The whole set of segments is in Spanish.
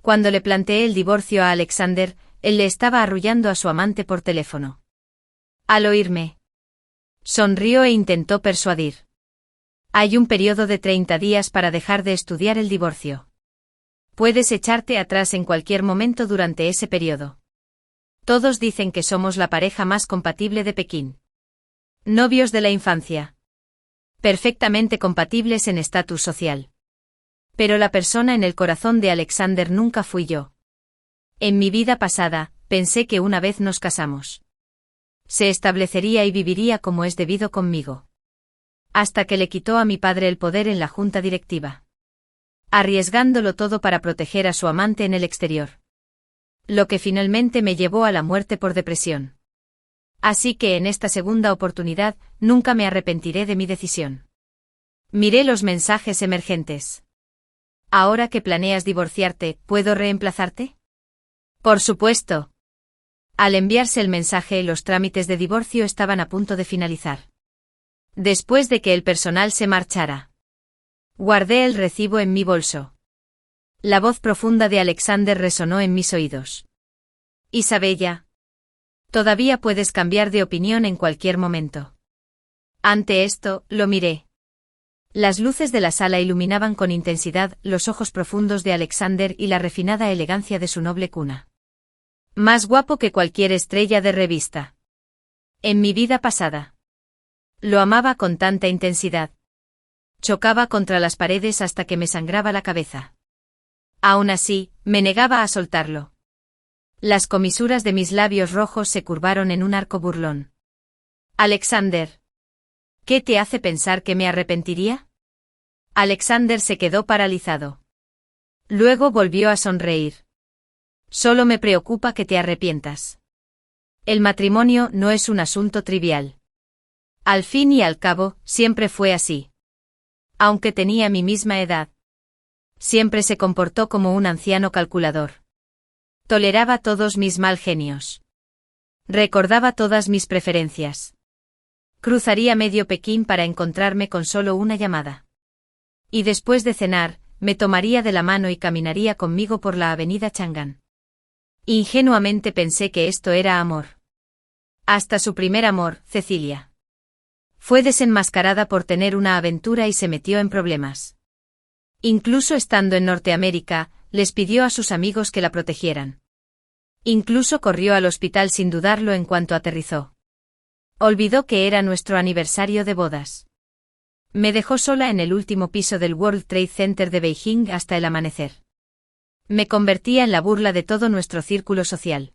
Cuando le planteé el divorcio a Alexander, él le estaba arrullando a su amante por teléfono. Al oírme, sonrió e intentó persuadir. Hay un periodo de 30 días para dejar de estudiar el divorcio. Puedes echarte atrás en cualquier momento durante ese periodo. Todos dicen que somos la pareja más compatible de Pekín. Novios de la infancia. Perfectamente compatibles en estatus social. Pero la persona en el corazón de Alexander nunca fui yo. En mi vida pasada, pensé que una vez nos casamos, se establecería y viviría como es debido conmigo. Hasta que le quitó a mi padre el poder en la junta directiva. Arriesgándolo todo para proteger a su amante en el exterior. Lo que finalmente me llevó a la muerte por depresión. Así que en esta segunda oportunidad, nunca me arrepentiré de mi decisión. Miré los mensajes emergentes. Ahora que planeas divorciarte, ¿puedo reemplazarte? Por supuesto. Al enviarse el mensaje, los trámites de divorcio estaban a punto de finalizar. Después de que el personal se marchara, guardé el recibo en mi bolso. La voz profunda de Alexander resonó en mis oídos. Isabella. Todavía puedes cambiar de opinión en cualquier momento. Ante esto, lo miré. Las luces de la sala iluminaban con intensidad los ojos profundos de Alexander y la refinada elegancia de su noble cuna. Más guapo que cualquier estrella de revista. En mi vida pasada. Lo amaba con tanta intensidad. Chocaba contra las paredes hasta que me sangraba la cabeza. Aún así, me negaba a soltarlo. Las comisuras de mis labios rojos se curvaron en un arco burlón. Alexander. ¿Qué te hace pensar que me arrepentiría? Alexander se quedó paralizado. Luego volvió a sonreír. Solo me preocupa que te arrepientas. El matrimonio no es un asunto trivial. Al fin y al cabo, siempre fue así. Aunque tenía mi misma edad. Siempre se comportó como un anciano calculador. Toleraba todos mis mal genios. Recordaba todas mis preferencias. Cruzaría medio Pekín para encontrarme con solo una llamada. Y después de cenar, me tomaría de la mano y caminaría conmigo por la avenida Chang'an. Ingenuamente pensé que esto era amor. Hasta su primer amor, Cecilia. Fue desenmascarada por tener una aventura y se metió en problemas. Incluso estando en Norteamérica, les pidió a sus amigos que la protegieran. Incluso corrió al hospital sin dudarlo en cuanto aterrizó. Olvidó que era nuestro aniversario de bodas. Me dejó sola en el último piso del World Trade Center de Beijing hasta el amanecer. Me convertía en la burla de todo nuestro círculo social.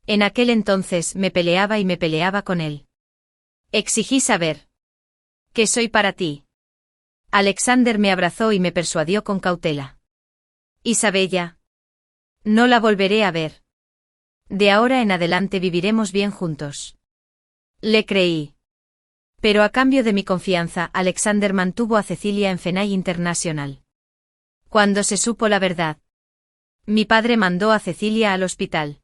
En aquel entonces me peleaba con él. Exigí saber. ¿Qué soy para ti? Alexander me abrazó y me persuadió con cautela. Isabella. No la volveré a ver. De ahora en adelante viviremos bien juntos. Le creí. Pero a cambio de mi confianza, Alexander mantuvo a Cecilia en Fenay International. Cuando se supo la verdad, mi padre mandó a Cecilia al hospital.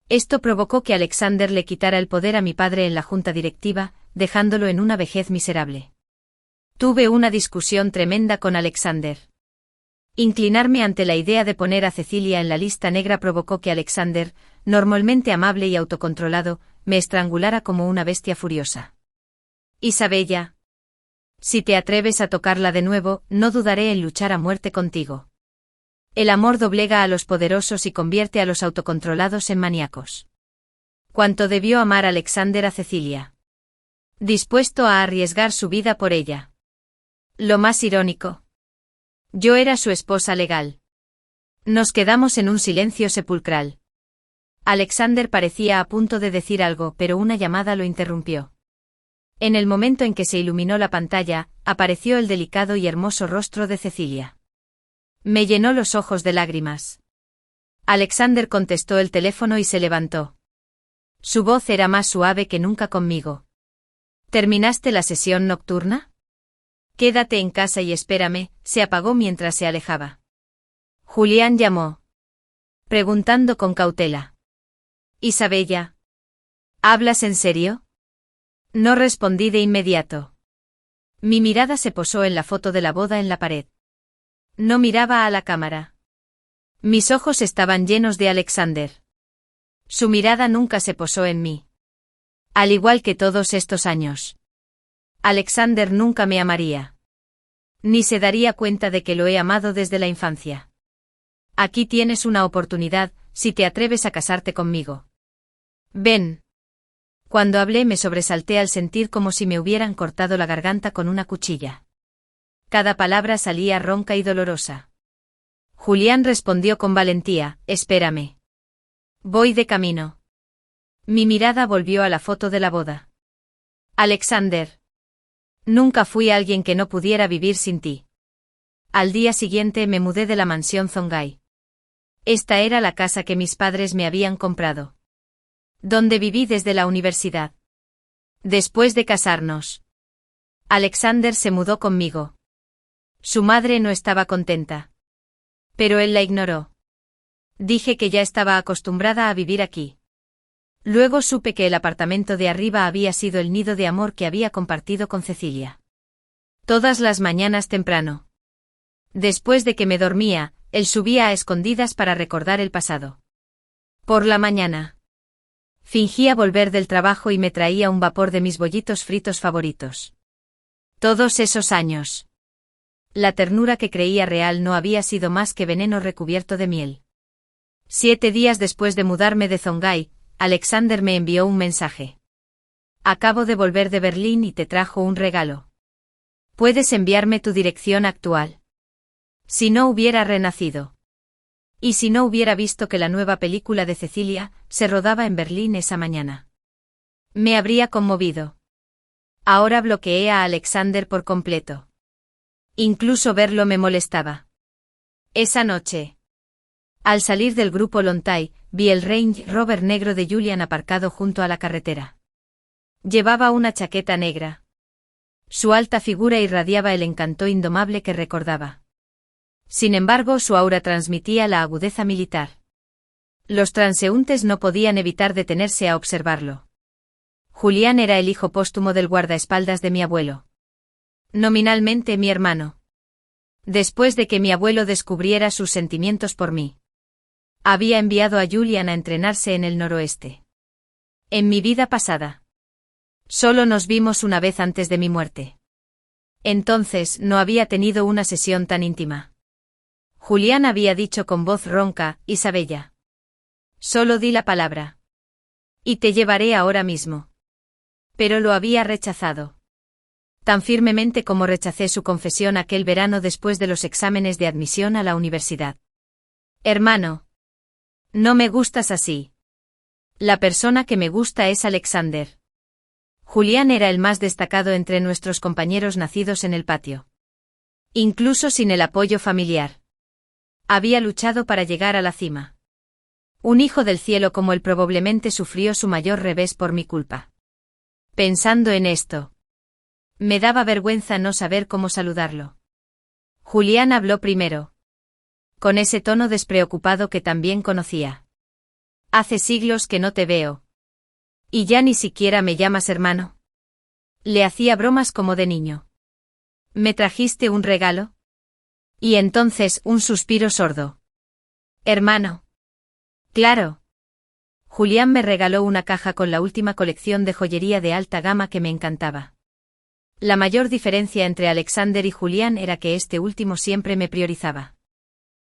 Esto provocó que Alexander le quitara el poder a mi padre en la junta directiva, dejándolo en una vejez miserable. Tuve una discusión tremenda con Alexander. Inclinarme ante la idea de poner a Cecilia en la lista negra provocó que Alexander, normalmente amable y autocontrolado, me estrangulara como una bestia furiosa. Isabella. Si te atreves a tocarla de nuevo, no dudaré en luchar a muerte contigo. El amor doblega a los poderosos y convierte a los autocontrolados en maníacos. ¿Cuánto debió amar Alexander a Cecilia? Dispuesto a arriesgar su vida por ella. Lo más irónico. Yo era su esposa legal. Nos quedamos en un silencio sepulcral. Alexander parecía a punto de decir algo, pero una llamada lo interrumpió. En el momento en que se iluminó la pantalla, apareció el delicado y hermoso rostro de Cecilia. Me llenó los ojos de lágrimas. Alexander contestó el teléfono y se levantó. Su voz era más suave que nunca conmigo. ¿Terminaste la sesión nocturna? Quédate en casa y espérame, se apagó mientras se alejaba. Julián llamó. Preguntando con cautela. Isabella. ¿Hablas en serio? No respondí de inmediato. Mi mirada se posó en la foto de la boda en la pared. No miraba a la cámara. Mis ojos estaban llenos de Alexander. Su mirada nunca se posó en mí. Al igual que todos estos años. Alexander nunca me amaría. Ni se daría cuenta de que lo he amado desde la infancia. Aquí tienes una oportunidad, si te atreves a casarte conmigo. Ven. Cuando hablé me sobresalté al sentir como si me hubieran cortado la garganta con una cuchilla. Cada palabra salía ronca y dolorosa. Julián respondió con valentía, espérame. Voy de camino. Mi mirada volvió a la foto de la boda. Alexander. Nunca fui alguien que no pudiera vivir sin ti. Al día siguiente me mudé de la mansión Zongai. Esta era la casa que mis padres me habían comprado. Donde viví desde la universidad. Después de casarnos. Alexander se mudó conmigo. Su madre no estaba contenta. Pero él la ignoró. Dije que ya estaba acostumbrada a vivir aquí. Luego supe que el apartamento de arriba había sido el nido de amor que había compartido con Cecilia. Todas las mañanas temprano. Después de que me dormía, él subía a escondidas para recordar el pasado. Por la mañana. Fingía volver del trabajo y me traía un vapor de mis bollitos fritos favoritos. Todos esos años. La ternura que creía real no había sido más que veneno recubierto de miel. 7 días después de mudarme de Zongai, Alexander me envió un mensaje. Acabo de volver de Berlín y te trajo un regalo. ¿Puedes enviarme tu dirección actual? Si no hubiera renacido. Y si no hubiera visto que la nueva película de Cecilia se rodaba en Berlín esa mañana. Me habría conmovido. Ahora bloqueé a Alexander por completo. Incluso verlo me molestaba. Esa noche. Al salir del grupo Lontai, vi el Range Rover negro de Julian aparcado junto a la carretera. Llevaba una chaqueta negra. Su alta figura irradiaba el encanto indomable que recordaba. Sin embargo, su aura transmitía la agudeza militar. Los transeúntes no podían evitar detenerse a observarlo. Julián era el hijo póstumo del guardaespaldas de mi abuelo. Nominalmente mi hermano. Después de que mi abuelo descubriera sus sentimientos por mí. Había enviado a Julian a entrenarse en el noroeste. En mi vida pasada. Solo nos vimos una vez antes de mi muerte. Entonces no había tenido una sesión tan íntima. Julián había dicho con voz ronca, Isabella. Solo di la palabra. Y te llevaré ahora mismo. Pero lo había rechazado. Tan firmemente como rechacé su confesión aquel verano después de los exámenes de admisión a la universidad. Hermano. No me gustas así. La persona que me gusta es Alexander. Julián era el más destacado entre nuestros compañeros nacidos en el patio. Incluso sin el apoyo familiar. Había luchado para llegar a la cima. Un hijo del cielo como él probablemente sufrió su mayor revés por mi culpa. Pensando en esto. Me daba vergüenza no saber cómo saludarlo. Julián habló primero. Con ese tono despreocupado que también conocía. Hace siglos que no te veo. ¿Y ya ni siquiera me llamas hermano? Le hacía bromas como de niño. ¿Me trajiste un regalo? Y entonces un suspiro sordo. Hermano. Claro. Julián me regaló una caja con la última colección de joyería de alta gama que me encantaba. La mayor diferencia entre Alexander y Julián era que este último siempre me priorizaba.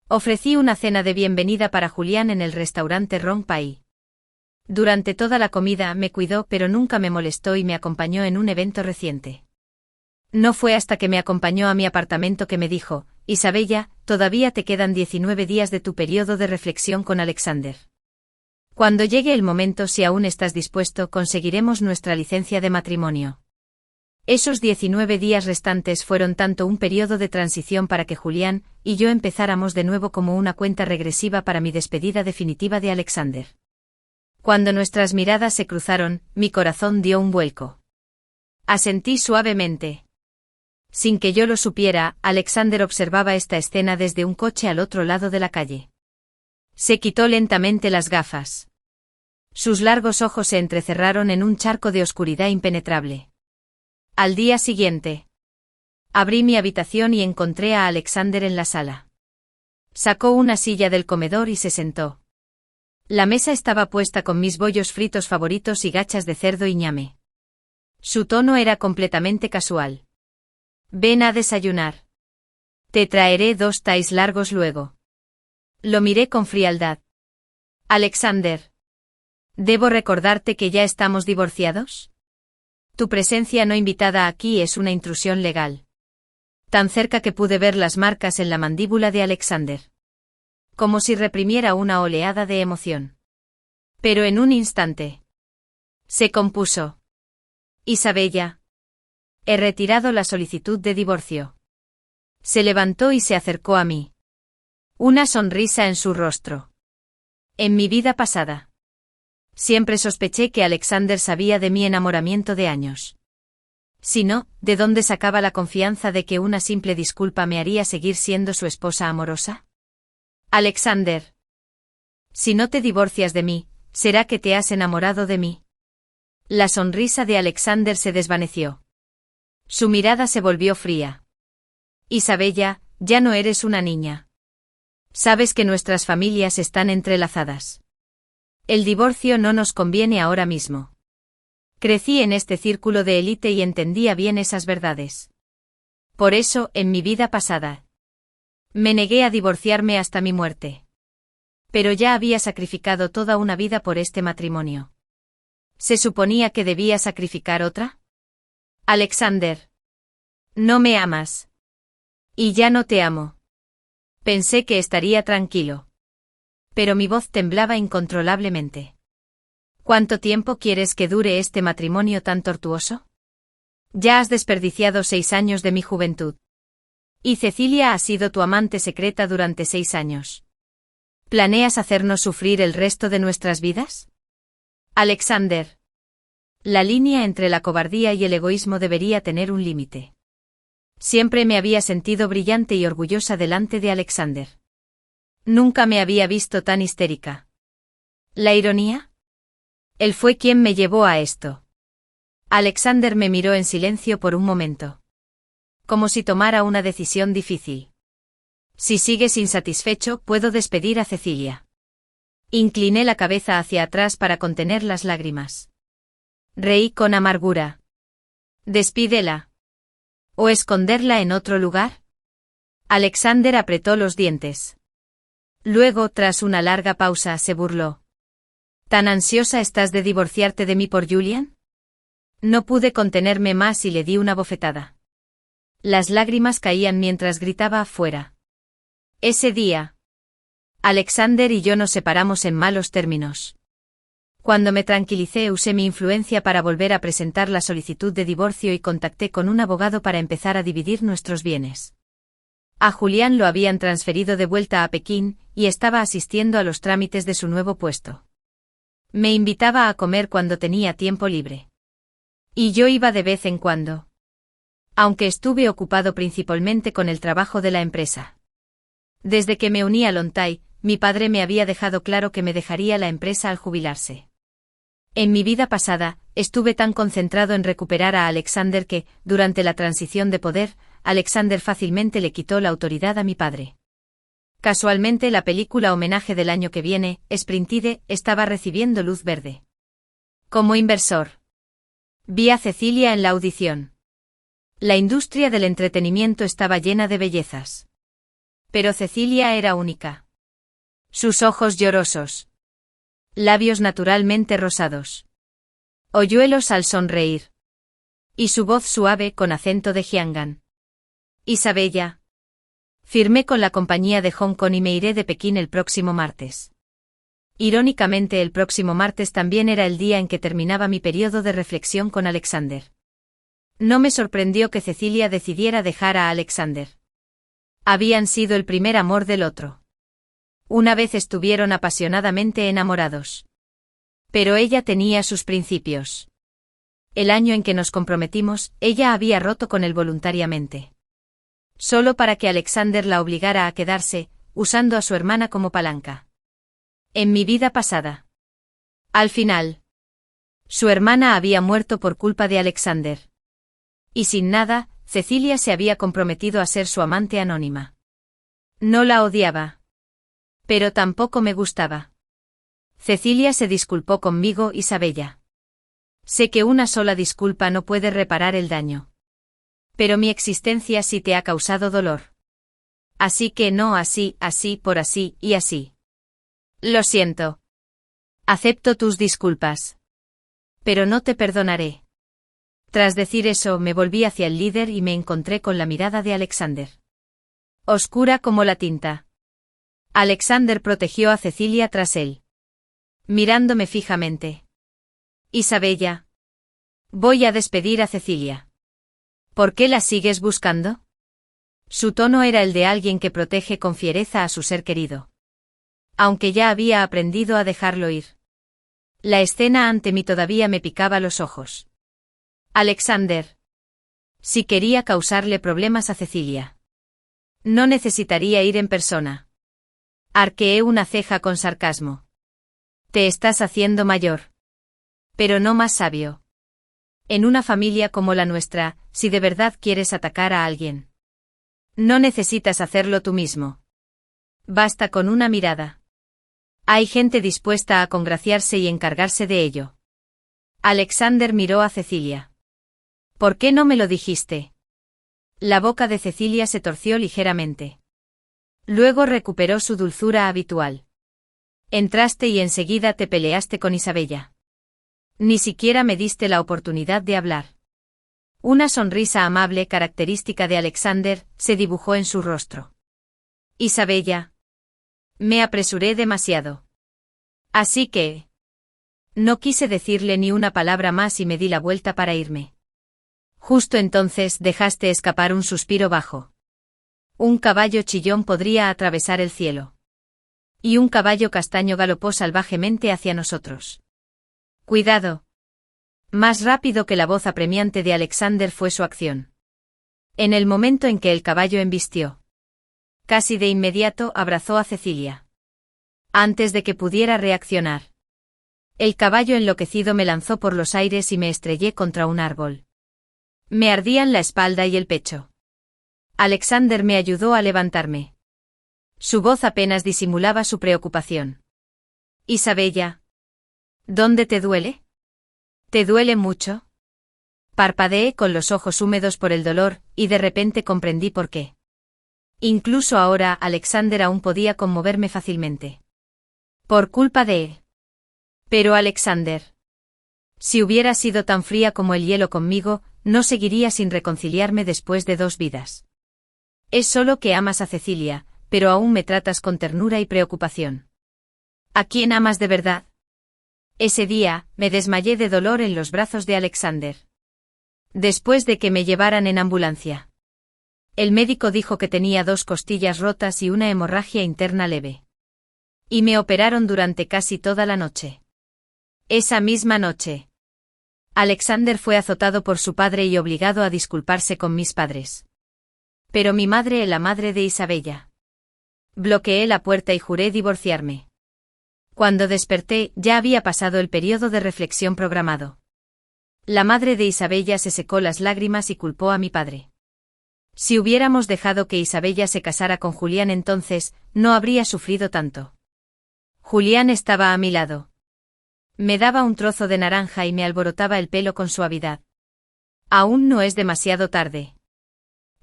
Ofrecí una cena de bienvenida para Julián en el restaurante Rong Pai. Durante toda la comida me cuidó pero nunca me molestó y me acompañó en un evento reciente. No fue hasta que me acompañó a mi apartamento que me dijo, Isabella, todavía te quedan 19 días de tu periodo de reflexión con Alexander. Cuando llegue el momento, si aún estás dispuesto, conseguiremos nuestra licencia de matrimonio. Esos 19 días restantes fueron tanto un periodo de transición para que Julián y yo empezáramos de nuevo como una cuenta regresiva para mi despedida definitiva de Alexander. Cuando nuestras miradas se cruzaron, mi corazón dio un vuelco. Asentí suavemente. Sin que yo lo supiera, Alexander observaba esta escena desde un coche al otro lado de la calle. Se quitó lentamente las gafas. Sus largos ojos se entrecerraron en un charco de oscuridad impenetrable. Al día siguiente. Abrí mi habitación y encontré a Alexander en la sala. Sacó una silla del comedor y se sentó. La mesa estaba puesta con mis bollos fritos favoritos y gachas de cerdo y ñame. Su tono era completamente casual. Ven a desayunar. Te traeré 2 tés largos luego. Lo miré con frialdad. Alexander. ¿Debo recordarte que ya estamos divorciados? Tu presencia no invitada aquí es una intrusión legal. Tan cerca que pude ver las marcas en la mandíbula de Alexander. Como si reprimiera una oleada de emoción. Pero en un instante. Se compuso. Isabella. He retirado la solicitud de divorcio. Se levantó y se acercó a mí. Una sonrisa en su rostro. En mi vida pasada. Siempre sospeché que Alexander sabía de mi enamoramiento de años. Si no, ¿de dónde sacaba la confianza de que una simple disculpa me haría seguir siendo su esposa amorosa? Alexander. Si no te divorcias de mí, ¿será que te has enamorado de mí? La sonrisa de Alexander se desvaneció. Su mirada se volvió fría. Isabella, ya no eres una niña. Sabes que nuestras familias están entrelazadas. El divorcio no nos conviene ahora mismo. Crecí en este círculo de élite y entendía bien esas verdades. Por eso, en mi vida pasada, me negué a divorciarme hasta mi muerte. Pero ya había sacrificado toda una vida por este matrimonio. ¿Se suponía que debía sacrificar otra? Alexander. No me amas. Y ya no te amo. Pensé que estaría tranquilo. Pero mi voz temblaba incontrolablemente. ¿Cuánto tiempo quieres que dure este matrimonio tan tortuoso? Ya has desperdiciado 6 años de mi juventud. Y Cecilia ha sido tu amante secreta durante 6 años. ¿Planeas hacernos sufrir el resto de nuestras vidas? Alexander. La línea entre la cobardía y el egoísmo debería tener un límite. Siempre me había sentido brillante y orgullosa delante de Alexander. Nunca me había visto tan histérica. ¿La ironía? Él fue quien me llevó a esto. Alexander me miró en silencio por un momento. Como si tomara una decisión difícil. Si sigues insatisfecho, puedo despedir a Cecilia. Incliné la cabeza hacia atrás para contener las lágrimas. Reí con amargura. Despídela. ¿O esconderla en otro lugar? Alexander apretó los dientes. Luego, tras una larga pausa, se burló. ¿Tan ansiosa estás de divorciarte de mí por Julian? No pude contenerme más y le di una bofetada. Las lágrimas caían mientras gritaba afuera. Ese día, Alexander y yo nos separamos en malos términos. Cuando me tranquilicé, usé mi influencia para volver a presentar la solicitud de divorcio y contacté con un abogado para empezar a dividir nuestros bienes. A Julián lo habían transferido de vuelta a Pekín, y estaba asistiendo a los trámites de su nuevo puesto. Me invitaba a comer cuando tenía tiempo libre. Y yo iba de vez en cuando. Aunque estuve ocupado principalmente con el trabajo de la empresa. Desde que me uní a Lontai, mi padre me había dejado claro que me dejaría la empresa al jubilarse. En mi vida pasada, estuve tan concentrado en recuperar a Alexander que, durante la transición de poder, Alexander fácilmente le quitó la autoridad a mi padre. Casualmente la película homenaje del año que viene, Sprintide, estaba recibiendo luz verde. Como inversor. Vi a Cecilia en la audición. La industria del entretenimiento estaba llena de bellezas. Pero Cecilia era única. Sus ojos llorosos. Labios naturalmente rosados. Hoyuelos al sonreír. Y su voz suave con acento de Jianghan. Isabella. Firmé con la compañía de Hong Kong y me iré de Pekín el próximo martes. Irónicamente, el próximo martes también era el día en que terminaba mi periodo de reflexión con Alexander. No me sorprendió que Cecilia decidiera dejar a Alexander. Habían sido el primer amor del otro. Una vez estuvieron apasionadamente enamorados. Pero ella tenía sus principios. El año en que nos comprometimos, ella había roto con él voluntariamente. Solo para que Alexander la obligara a quedarse, usando a su hermana como palanca. En mi vida pasada. Al final. Su hermana había muerto por culpa de Alexander. Y sin nada, Cecilia se había comprometido a ser su amante anónima. No la odiaba. Pero tampoco me gustaba. Cecilia se disculpó conmigo, Isabella. Sé que una sola disculpa no puede reparar el daño. Pero mi existencia sí te ha causado dolor. Así que no así, así por así y así. Lo siento. Acepto tus disculpas. Pero no te perdonaré. Tras decir eso me volví hacia el líder y me encontré con la mirada de Alexander. Oscura como la tinta. Alexander protegió a Cecilia tras él. Mirándome fijamente. Isabella. Voy a despedir a Cecilia. ¿Por qué la sigues buscando? Su tono era el de alguien que protege con fiereza a su ser querido. Aunque ya había aprendido a dejarlo ir. La escena ante mí todavía me picaba los ojos. Alexander. Si quería causarle problemas a Cecilia. No necesitaría ir en persona. Arqueé una ceja con sarcasmo. Te estás haciendo mayor. Pero no más sabio. En una familia como la nuestra, si de verdad quieres atacar a alguien. No necesitas hacerlo tú mismo. Basta con una mirada. Hay gente dispuesta a congraciarse y encargarse de ello. Alexander miró a Cecilia. ¿Por qué no me lo dijiste? La boca de Cecilia se torció ligeramente. Luego recuperó su dulzura habitual. Entraste y enseguida te peleaste con Isabella. Ni siquiera me diste la oportunidad de hablar. Una sonrisa amable característica de Alexander se dibujó en su rostro. Isabella. Me apresuré demasiado. Así que... No quise decirle ni una palabra más y me di la vuelta para irme. Justo entonces dejaste escapar un suspiro bajo. Un caballo chillón podría atravesar el cielo. Y un caballo castaño galopó salvajemente hacia nosotros. Cuidado. Más rápido que la voz apremiante de Alexander fue su acción. En el momento en que el caballo embistió. Casi de inmediato abrazó a Cecilia. Antes de que pudiera reaccionar. El caballo enloquecido me lanzó por los aires y me estrellé contra un árbol. Me ardían la espalda y el pecho. Alexander me ayudó a levantarme. Su voz apenas disimulaba su preocupación. Isabella. ¿Dónde te duele? ¿Te duele mucho? Parpadeé con los ojos húmedos por el dolor, y de repente comprendí por qué. Incluso ahora Alexander aún podía conmoverme fácilmente. Por culpa de él. Pero Alexander. Si hubiera sido tan fría como el hielo conmigo, no seguiría sin reconciliarme después de 2 vidas. Es solo que amas a Cecilia, pero aún me tratas con ternura y preocupación. ¿A quién amas de verdad? Ese día, me desmayé de dolor en los brazos de Alexander. Después de que me llevaran en ambulancia. El médico dijo que tenía 2 costillas rotas y una hemorragia interna leve. Y me operaron durante casi toda la noche. Esa misma noche. Alexander fue azotado por su padre y obligado a disculparse con mis padres. Pero mi madre es la madre de Isabella. Bloqueé la puerta y juré divorciarme. Cuando desperté, ya había pasado el periodo de reflexión programado. La madre de Isabella se secó las lágrimas y culpó a mi padre. Si hubiéramos dejado que Isabella se casara con Julián entonces, no habría sufrido tanto. Julián estaba a mi lado. Me daba un trozo de naranja y me alborotaba el pelo con suavidad. Aún no es demasiado tarde.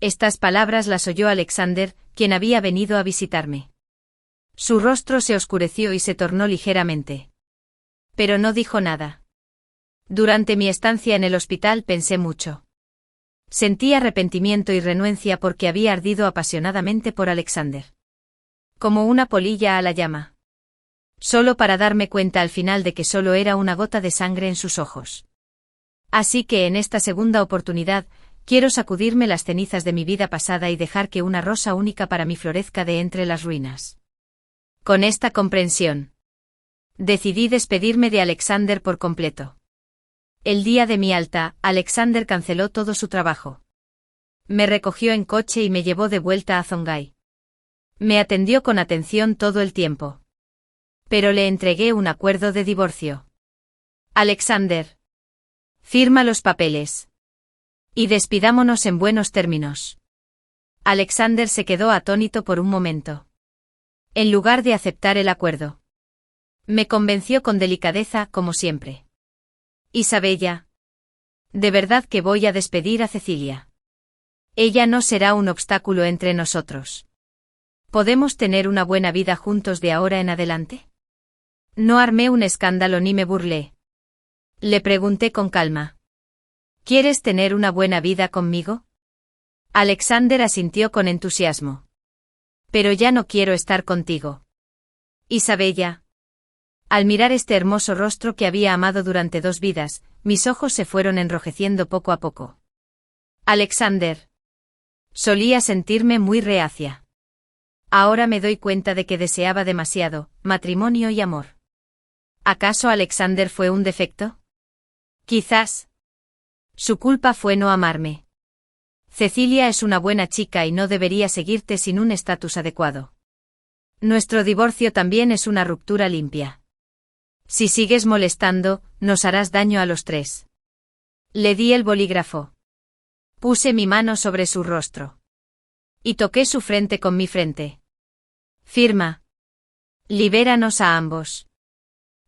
Estas palabras las oyó Alexander, quien había venido a visitarme. Su rostro se oscureció y se tornó ligeramente. Pero no dijo nada. Durante mi estancia en el hospital pensé mucho. Sentí arrepentimiento y renuencia porque había ardido apasionadamente por Alexander. Como una polilla a la llama. Solo para darme cuenta al final de que solo era una gota de sangre en sus ojos. Así que en esta segunda oportunidad, quiero sacudirme las cenizas de mi vida pasada y dejar que una rosa única para mí florezca de entre las ruinas. Con esta comprensión, decidí despedirme de Alexander por completo. El día de mi alta, Alexander canceló todo su trabajo. Me recogió en coche y me llevó de vuelta a Zongai. Me atendió con atención todo el tiempo. Pero le entregué un acuerdo de divorcio. Alexander. Firma los papeles. Y despidámonos en buenos términos. Alexander se quedó atónito por un momento. en lugar de aceptar el acuerdo. Me convenció con delicadeza, como siempre. Isabella. De verdad que voy a despedir a Cecilia. Ella no será un obstáculo entre nosotros. ¿Podemos tener una buena vida juntos de ahora en adelante? No armé un escándalo ni me burlé. Le pregunté con calma. ¿Quieres tener una buena vida conmigo? Alexander asintió con entusiasmo. Pero ya no quiero estar contigo. Isabella. Al mirar este hermoso rostro que había amado durante 2 vidas, mis ojos se fueron enrojeciendo poco a poco. Alexander. Solía sentirme muy reacia. Ahora me doy cuenta de que deseaba demasiado, matrimonio y amor. ¿Acaso Alexander fue un defecto? Quizás. Su culpa fue no amarme. Cecilia es una buena chica y no debería seguirte sin un estatus adecuado. Nuestro divorcio también es una ruptura limpia. Si sigues molestando, nos harás daño a los 3. Le di el bolígrafo. Puse mi mano sobre su rostro. Y toqué su frente con mi frente. Firma. Libéranos a ambos.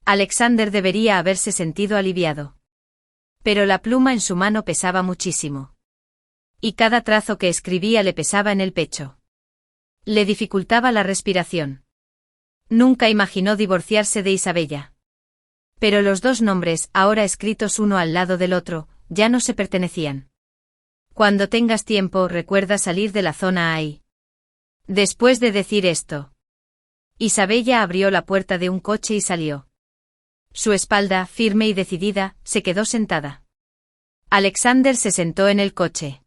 Alexander debería haberse sentido aliviado. Pero la pluma en su mano pesaba muchísimo. Y cada trazo que escribía le pesaba en el pecho. Le dificultaba la respiración. Nunca imaginó divorciarse de Isabella. Pero los 2 nombres, ahora escritos uno al lado del otro, ya no se pertenecían. Cuando tengas tiempo, recuerda salir de la zona ahí. Después de decir esto, Isabella abrió la puerta de un coche y salió. Su espalda, firme y decidida, se quedó sentada. Alexander se sentó en el coche.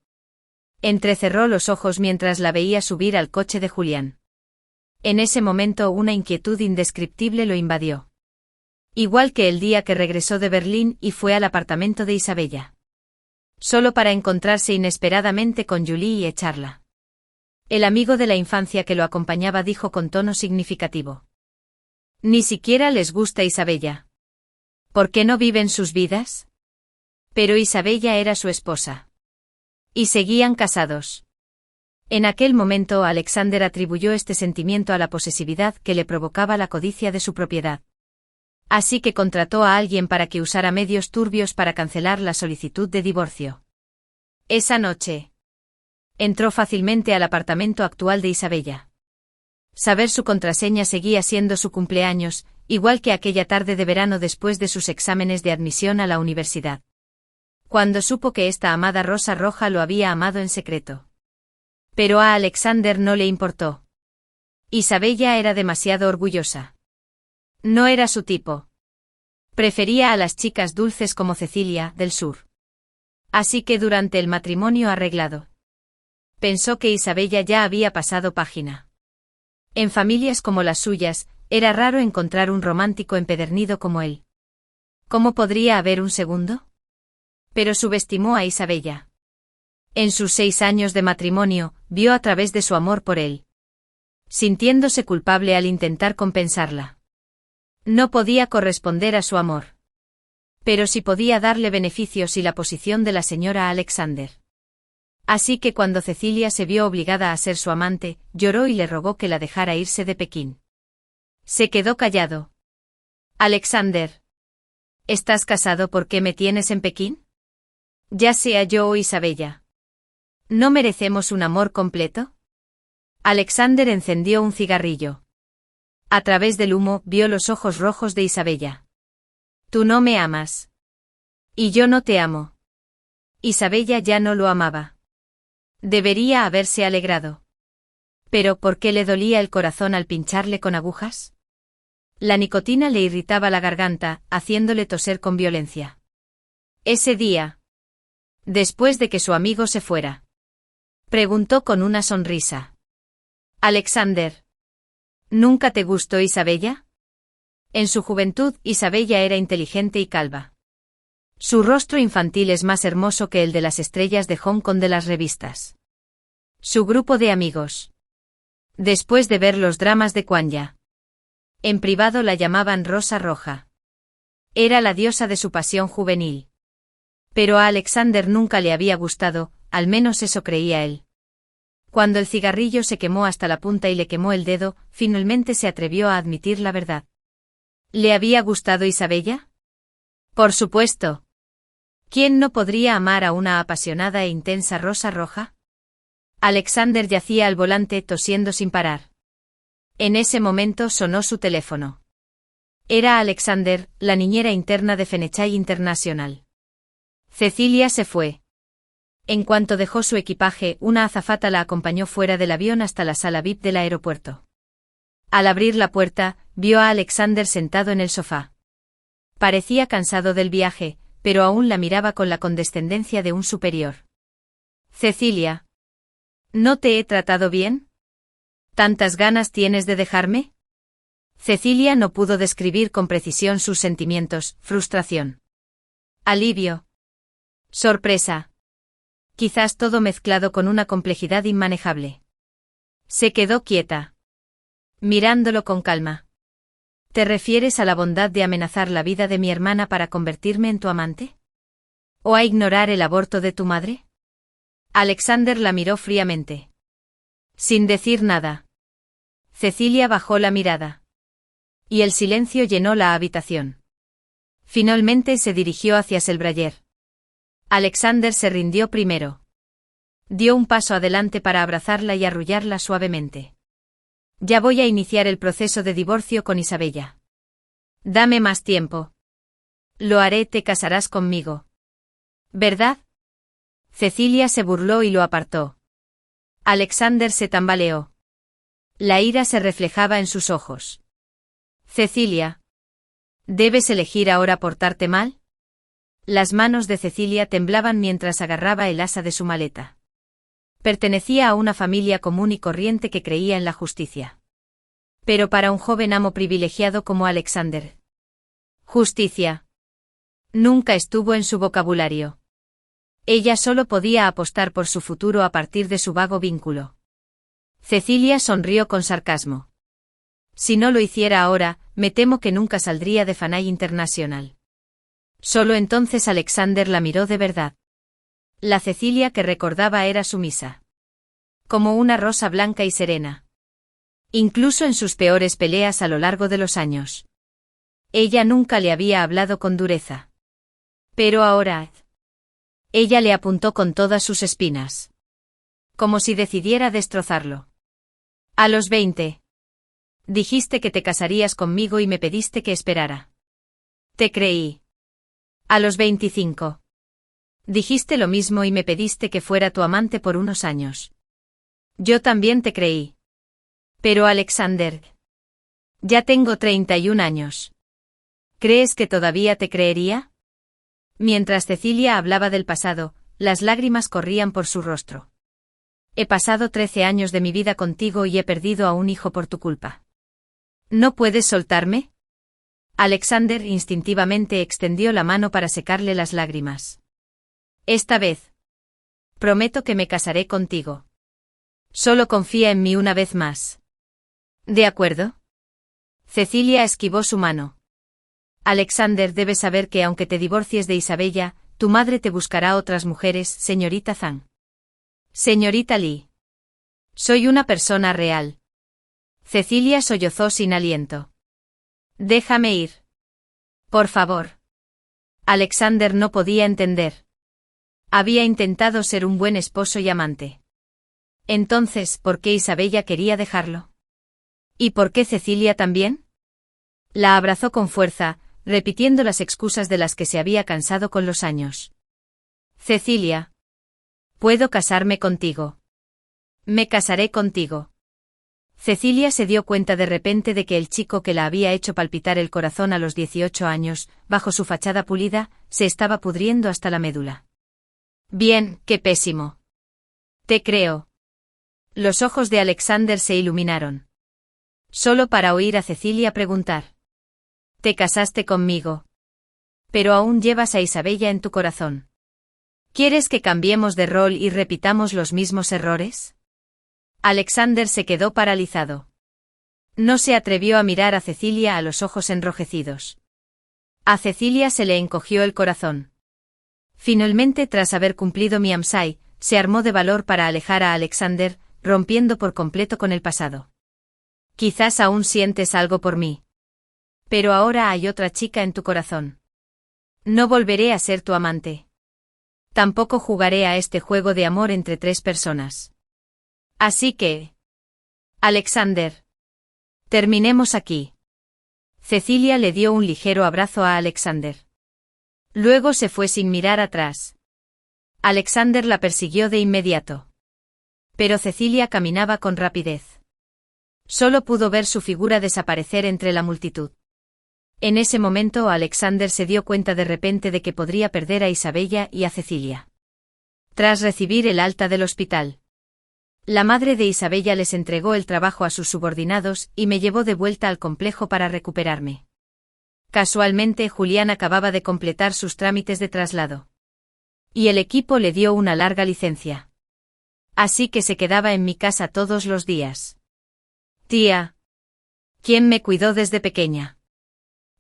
Entrecerró los ojos mientras la veía subir al coche de Julián. En ese momento una inquietud indescriptible lo invadió. Igual que el día que regresó de Berlín y fue al apartamento de Isabella. Solo para encontrarse inesperadamente con Julie y echarla. El amigo de la infancia que lo acompañaba dijo con tono significativo. Ni siquiera les gusta Isabella. ¿Por qué no viven sus vidas? Pero Isabella era su esposa. Y seguían casados. En aquel momento Alexander atribuyó este sentimiento a la posesividad que le provocaba la codicia de su propiedad. Así que contrató a alguien para que usara medios turbios para cancelar la solicitud de divorcio. Esa noche. Entró fácilmente al apartamento actual de Isabella. Saber su contraseña seguía siendo su cumpleaños, igual que aquella tarde de verano después de sus exámenes de admisión a la universidad. Cuando supo que esta amada rosa roja lo había amado en secreto. Pero a Alexander no le importó. Isabella era demasiado orgullosa. No era su tipo. Prefería a las chicas dulces como Cecilia, del sur. Así que durante el matrimonio arreglado, pensó que Isabella ya había pasado página. En familias como las suyas, era raro encontrar un romántico empedernido como él. ¿Cómo podría haber un segundo? Pero subestimó a Isabella. En sus 6 años de matrimonio, vio a través de su amor por él. Sintiéndose culpable al intentar compensarla. No podía corresponder a su amor. Pero sí podía darle beneficios y la posición de la señora Alexander. Así que cuando Cecilia se vio obligada a ser su amante, lloró y le rogó que la dejara irse de Pekín. Se quedó callado. Alexander. ¿Estás casado? ¿Por qué me tienes en Pekín? Ya sea yo o Isabella. ¿No merecemos un amor completo? Alexander encendió un cigarrillo. A través del humo vio los ojos rojos de Isabella. Tú no me amas. Y yo no te amo. Isabella ya no lo amaba. Debería haberse alegrado. Pero ¿por qué le dolía el corazón al pincharle con agujas? La nicotina le irritaba la garganta, haciéndole toser con violencia. Ese día. Después de que su amigo se fuera. Preguntó con una sonrisa. Alexander. ¿Nunca te gustó Isabella? En su juventud, Isabella era inteligente y calva. Su rostro infantil es más hermoso que el de las estrellas de Hong Kong de las revistas. Su grupo de amigos. Después de ver los dramas de Kwanja. En privado la llamaban Rosa Roja. Era la diosa de su pasión juvenil. Pero a Alexander nunca le había gustado, al menos eso creía él. Cuando el cigarrillo se quemó hasta la punta y le quemó el dedo, finalmente se atrevió a admitir la verdad. ¿Le había gustado Isabella? Por supuesto. ¿Quién no podría amar a una apasionada e intensa rosa roja? Alexander yacía al volante tosiendo sin parar. En ese momento sonó su teléfono. Era Alexander, la niñera interna de Fenechai International. Cecilia se fue. En cuanto dejó su equipaje, una azafata la acompañó fuera del avión hasta la sala VIP del aeropuerto. Al abrir la puerta, vio a Alexander sentado en el sofá. Parecía cansado del viaje, pero aún la miraba con la condescendencia de un superior. Cecilia. ¿No te he tratado bien? ¿Tantas ganas tienes de dejarme? Cecilia no pudo describir con precisión sus sentimientos: frustración, alivio, sorpresa. Quizás todo mezclado con una complejidad inmanejable. Se quedó quieta, mirándolo con calma. ¿Te refieres a la bondad de amenazar la vida de mi hermana para convertirme en tu amante? ¿O a ignorar el aborto de tu madre? Alexander la miró fríamente. Sin decir nada. Cecilia bajó la mirada. Y el silencio llenó la habitación. Finalmente se dirigió hacia Selbrayer. Alexander se rindió primero. Dio un paso adelante para abrazarla y arrullarla suavemente. Ya voy a iniciar el proceso de divorcio con Isabella. Dame más tiempo. Lo haré, te casarás conmigo. ¿Verdad? Cecilia se burló y lo apartó. Alexander se tambaleó. La ira se reflejaba en sus ojos. Cecilia. ¿Debes elegir ahora portarte mal? Las manos de Cecilia temblaban mientras agarraba el asa de su maleta. Pertenecía a una familia común y corriente que creía en la justicia. Pero para un joven amo privilegiado como Alexander, justicia nunca estuvo en su vocabulario. Ella solo podía apostar por su futuro a partir de su vago vínculo. Cecilia sonrió con sarcasmo. Si no lo hiciera ahora, me temo que nunca saldría de Fanai International. Solo entonces Alexander la miró de verdad. La Cecilia que recordaba era sumisa. Como una rosa blanca y serena. Incluso en sus peores peleas a lo largo de los años. Ella nunca le había hablado con dureza. Pero ahora, ella le apuntó con todas sus espinas. Como si decidiera destrozarlo. A los 20. Dijiste que te casarías conmigo y me pediste que esperara. Te creí. A los 25. Dijiste lo mismo y me pediste que fuera tu amante por unos años. Yo también te creí. Pero Alexander. Ya tengo 31 años. ¿Crees que todavía te creería? Mientras Cecilia hablaba del pasado, las lágrimas corrían por su rostro. He pasado 13 años de mi vida contigo y he perdido a un hijo por tu culpa. ¿No puedes soltarme? Alexander instintivamente extendió la mano para secarle las lágrimas. Esta vez. Prometo que me casaré contigo. Solo confía en mí una vez más. ¿De acuerdo? Cecilia esquivó su mano. Alexander, debe saber que aunque te divorcies de Isabella, tu madre te buscará otras mujeres, señorita Zhang. Señorita Lee. Soy una persona real. Cecilia sollozó sin aliento. Déjame ir. Por favor. Alexander no podía entender. Había intentado ser un buen esposo y amante. Entonces, ¿por qué Isabella quería dejarlo? ¿Y por qué Cecilia también? La abrazó con fuerza, repitiendo las excusas de las que se había cansado con los años. Cecilia. ¿Puedo casarme contigo? Me casaré contigo. Cecilia se dio cuenta de repente de que el chico que la había hecho palpitar el corazón a los 18 años, bajo su fachada pulida, se estaba pudriendo hasta la médula. Bien, qué pésimo. Te creo. Los ojos de Alexander se iluminaron. Solo para oír a Cecilia preguntar. Te casaste conmigo. Pero aún llevas a Isabella en tu corazón. ¿Quieres que cambiemos de rol y repitamos los mismos errores? Alexander se quedó paralizado. No se atrevió a mirar a Cecilia a los ojos enrojecidos. A Cecilia se le encogió el corazón. Finalmente, tras haber cumplido Miamsai, se armó de valor para alejar a Alexander, rompiendo por completo con el pasado. Quizás aún sientes algo por mí. Pero ahora hay otra chica en tu corazón. No volveré a ser tu amante. Tampoco jugaré a este juego de amor entre tres personas. Así que... Alexander. Terminemos aquí. Cecilia le dio un ligero abrazo a Alexander. Luego se fue sin mirar atrás. Alexander la persiguió de inmediato. Pero Cecilia caminaba con rapidez. Solo pudo ver su figura desaparecer entre la multitud. En ese momento Alexander se dio cuenta de repente de que podría perder a Isabella y a Cecilia. Tras recibir el alta del hospital, la madre de Isabella les entregó el trabajo a sus subordinados y me llevó de vuelta al complejo para recuperarme. Casualmente Julián acababa de completar sus trámites de traslado. Y el equipo le dio una larga licencia. Así que se quedaba en mi casa todos los días. Tía. ¿Quién me cuidó desde pequeña?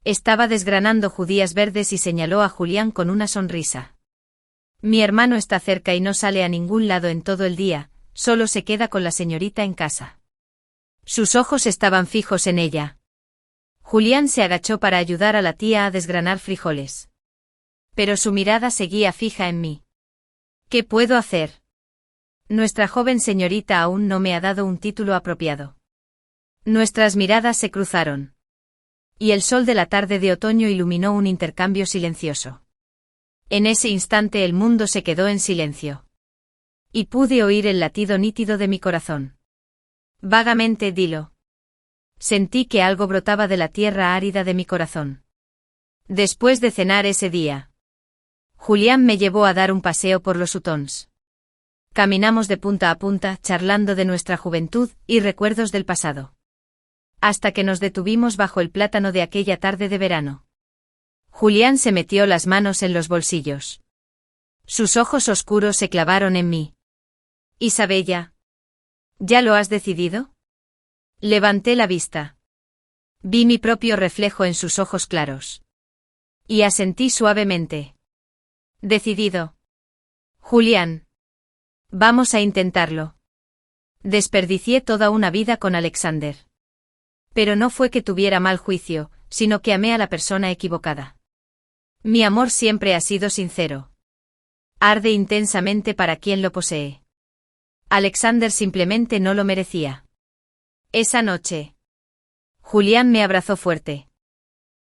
Estaba desgranando judías verdes y señaló a Julián con una sonrisa. Mi hermano está cerca y no sale a ningún lado en todo el día, solo se queda con la señorita en casa. Sus ojos estaban fijos en ella. Julián se agachó para ayudar a la tía a desgranar frijoles. Pero su mirada seguía fija en mí. ¿Qué puedo hacer? Nuestra joven señorita aún no me ha dado un título apropiado. Nuestras miradas se cruzaron. Y el sol de la tarde de otoño iluminó un intercambio silencioso. En ese instante el mundo se quedó en silencio. Y pude oír el latido nítido de mi corazón. Vagamente dilo. Sentí que algo brotaba de la tierra árida de mi corazón. Después de cenar ese día, Julián me llevó a dar un paseo por los Utons. Caminamos de punta a punta, charlando de nuestra juventud y recuerdos del pasado. Hasta que nos detuvimos bajo el plátano de aquella tarde de verano. Julián se metió las manos en los bolsillos. Sus ojos oscuros se clavaron en mí. Isabella. ¿Ya lo has decidido? Levanté la vista. Vi mi propio reflejo en sus ojos claros. Y asentí suavemente. Decidido. Julián. Vamos a intentarlo. Desperdicié toda una vida con Alexander. Pero no fue que tuviera mal juicio, sino que amé a la persona equivocada. Mi amor siempre ha sido sincero. Arde intensamente para quien lo posee. Alexander simplemente no lo merecía. Esa noche, Julián me abrazó fuerte.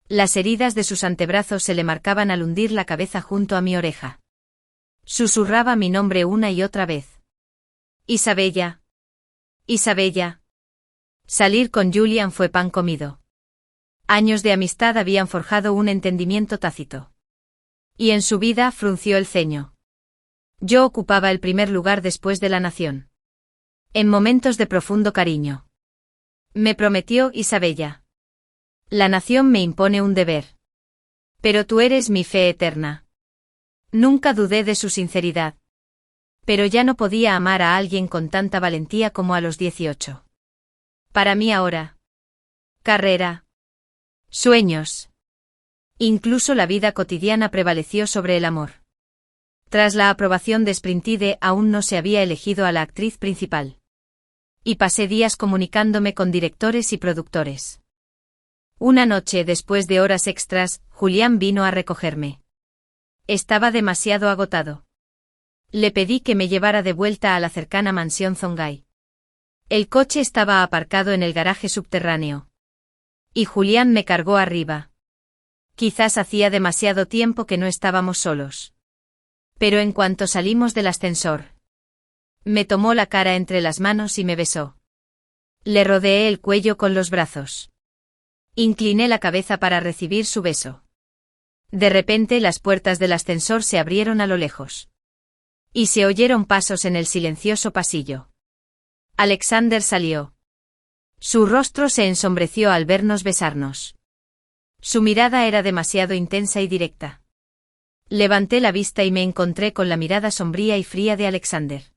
Las heridas de sus antebrazos se le marcaban al hundir la cabeza junto a mi oreja. Susurraba mi nombre una y otra vez. Isabella. Isabella. Salir con Julián fue pan comido. Años de amistad habían forjado un entendimiento tácito. Y en su vida frunció el ceño. Yo ocupaba el primer lugar después de la nación. En momentos de profundo cariño. Me prometió Isabella. La nación me impone un deber. Pero tú eres mi fe eterna. Nunca dudé de su sinceridad. Pero ya no podía amar a alguien con tanta valentía como a los 18. Para mí ahora. Carrera. Sueños. Incluso la vida cotidiana prevaleció sobre el amor. Tras la aprobación de Sprintide aún no se había elegido a la actriz principal. Y pasé días comunicándome con directores y productores. Una noche después de horas extras, Julián vino a recogerme. Estaba demasiado agotado. Le pedí que me llevara de vuelta a la cercana mansión Zongai. El coche estaba aparcado en el garaje subterráneo. Y Julián me cargó arriba. Quizás hacía demasiado tiempo que no estábamos solos. Pero en cuanto salimos del ascensor, me tomó la cara entre las manos y me besó. Le rodeé el cuello con los brazos. Incliné la cabeza para recibir su beso. De repente las puertas del ascensor se abrieron a lo lejos. Y se oyeron pasos en el silencioso pasillo. Alexander salió. Su rostro se ensombreció al vernos besarnos. Su mirada era demasiado intensa y directa. Levanté la vista y me encontré con la mirada sombría y fría de Alexander.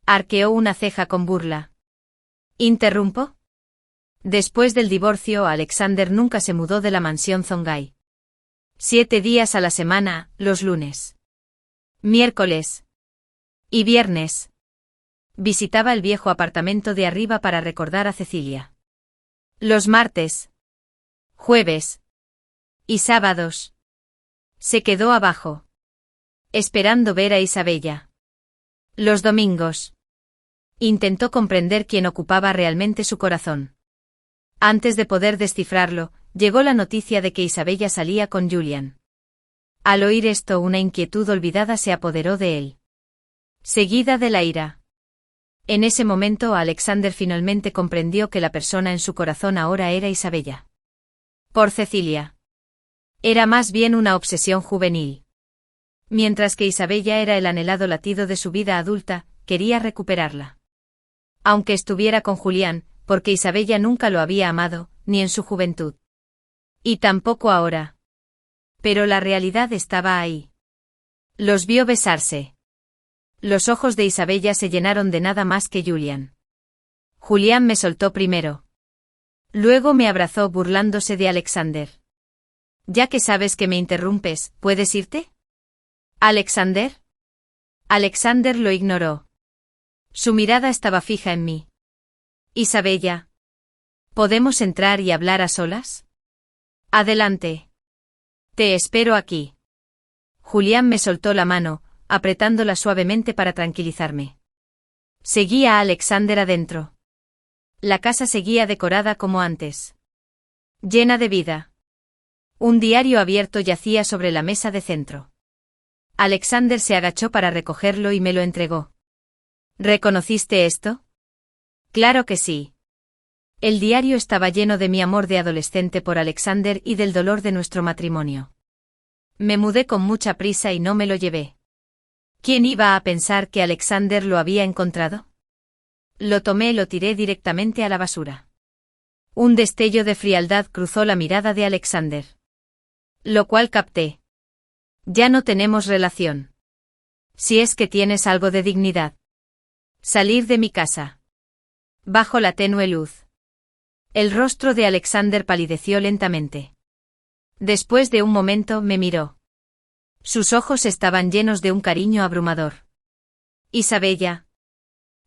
Arqueó una ceja con burla. ¿Interrumpo? Después del divorcio, Alexander nunca se mudó de la mansión Zongai. 7 días a la semana, los lunes, miércoles y viernes. Visitaba el viejo apartamento de arriba para recordar a Cecilia. Los martes, jueves y sábados. Se quedó abajo, esperando ver a Isabella. Los domingos. Intentó comprender quién ocupaba realmente su corazón. Antes de poder descifrarlo, llegó la noticia de que Isabella salía con Julian. Al oír esto, una inquietud olvidada se apoderó de él, seguida de la ira. En ese momento, Alexander finalmente comprendió que la persona en su corazón ahora era Isabella. Por Cecilia. Era más bien una obsesión juvenil. Mientras que Isabella era el anhelado latido de su vida adulta, quería recuperarla. Aunque estuviera con Julián, porque Isabella nunca lo había amado, ni en su juventud. Y tampoco ahora. Pero la realidad estaba ahí. Los vio besarse. Los ojos de Isabella se llenaron de nada más que Julián. Julián me soltó primero. Luego me abrazó burlándose de Alexander. Ya que sabes que me interrumpes, ¿puedes irte? ¿Alexander? Alexander lo ignoró. Su mirada estaba fija en mí. Isabella. ¿Podemos entrar y hablar a solas? Adelante. Te espero aquí. Julián me soltó la mano, apretándola suavemente para tranquilizarme. Seguí a Alexander adentro. La casa seguía decorada como antes. Llena de vida. Un diario abierto yacía sobre la mesa de centro. Alexander se agachó para recogerlo y me lo entregó. ¿Reconociste esto? Claro que sí. El diario estaba lleno de mi amor de adolescente por Alexander y del dolor de nuestro matrimonio. Me mudé con mucha prisa y no me lo llevé. ¿Quién iba a pensar que Alexander lo había encontrado? Lo tomé y lo tiré directamente a la basura. Un destello de frialdad cruzó la mirada de Alexander. Lo cual capté. Ya no tenemos relación. Si es que tienes algo de dignidad. Salir de mi casa. Bajo la tenue luz. El rostro de Alexander palideció lentamente. Después de un momento me miró. Sus ojos estaban llenos de un cariño abrumador. Isabella.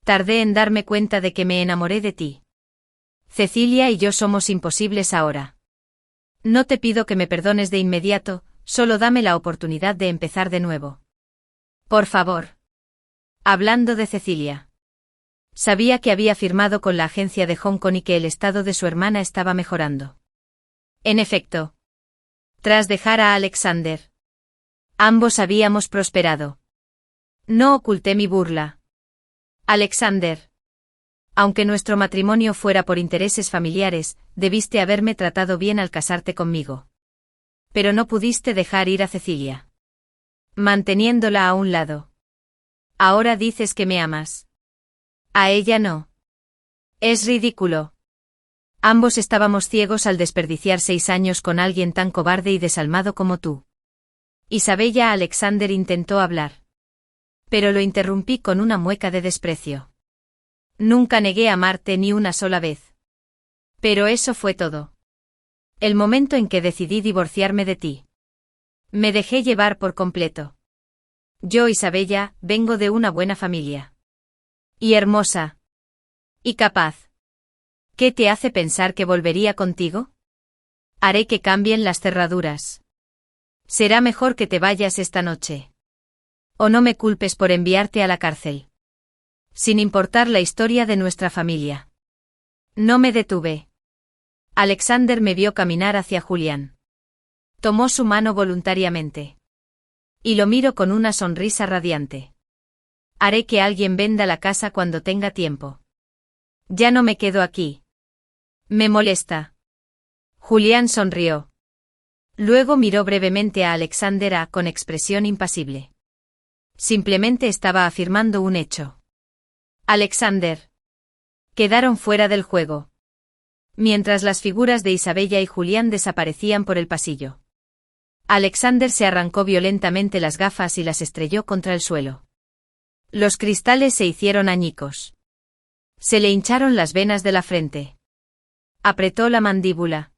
Tardé en darme cuenta de que me enamoré de ti. Cecilia y yo somos imposibles ahora. No te pido que me perdones de inmediato, solo dame la oportunidad de empezar de nuevo. Por favor. Hablando de Cecilia. Sabía que había firmado con la agencia de Hong Kong y que el estado de su hermana estaba mejorando. En efecto. Tras dejar a Alexander. Ambos habíamos prosperado. No oculté mi burla. Alexander. Aunque nuestro matrimonio fuera por intereses familiares, debiste haberme tratado bien al casarte conmigo. Pero no pudiste dejar ir a Cecilia. Manteniéndola a un lado. Ahora dices que me amas. A ella no. Es ridículo. Ambos estábamos ciegos al desperdiciar 6 años con alguien tan cobarde y desalmado como tú. Isabella. Alexander intentó hablar. Pero lo interrumpí con una mueca de desprecio. Nunca negué amarte ni una sola vez. Pero eso fue todo. El momento en que decidí divorciarme de ti. Me dejé llevar por completo. Yo, Isabella, vengo de una buena familia. Y hermosa. Y capaz. ¿Qué te hace pensar que volvería contigo? Haré que cambien las cerraduras. Será mejor que te vayas esta noche. O no me culpes por enviarte a la cárcel. Sin importar la historia de nuestra familia. No me detuve. Alexander me vio caminar hacia Julián. Tomó su mano voluntariamente. Y lo miro con una sonrisa radiante. Haré que alguien venda la casa cuando tenga tiempo. Ya no me quedo aquí. Me molesta. Julián sonrió. Luego miró brevemente a Alexander con expresión impasible. Simplemente estaba afirmando un hecho. Alexander. Quedaron fuera del juego. Mientras las figuras de Isabella y Julián desaparecían por el pasillo. Alexander se arrancó violentamente las gafas y las estrelló contra el suelo. Los cristales se hicieron añicos. Se le hincharon las venas de la frente. Apretó la mandíbula.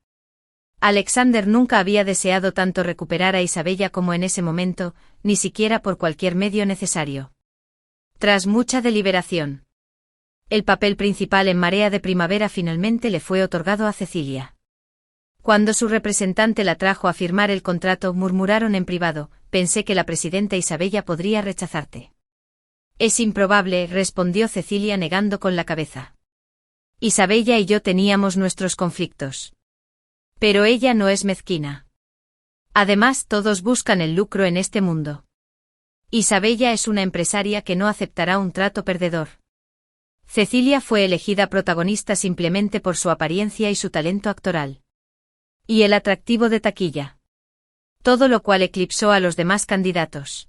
Alexander nunca había deseado tanto recuperar a Isabella como en ese momento, ni siquiera por cualquier medio necesario. Tras mucha deliberación. El papel principal en Marea de Primavera finalmente le fue otorgado a Cecilia. Cuando su representante la trajo a firmar el contrato, murmuraron en privado: pensé que la presidenta Isabella podría rechazarte. Es improbable, respondió Cecilia negando con la cabeza. Isabella y yo teníamos nuestros conflictos. Pero ella no es mezquina. Además, todos buscan el lucro en este mundo. Isabella es una empresaria que no aceptará un trato perdedor. Cecilia fue elegida protagonista simplemente por su apariencia y su talento actoral. Y el atractivo de taquilla. Todo lo cual eclipsó a los demás candidatos.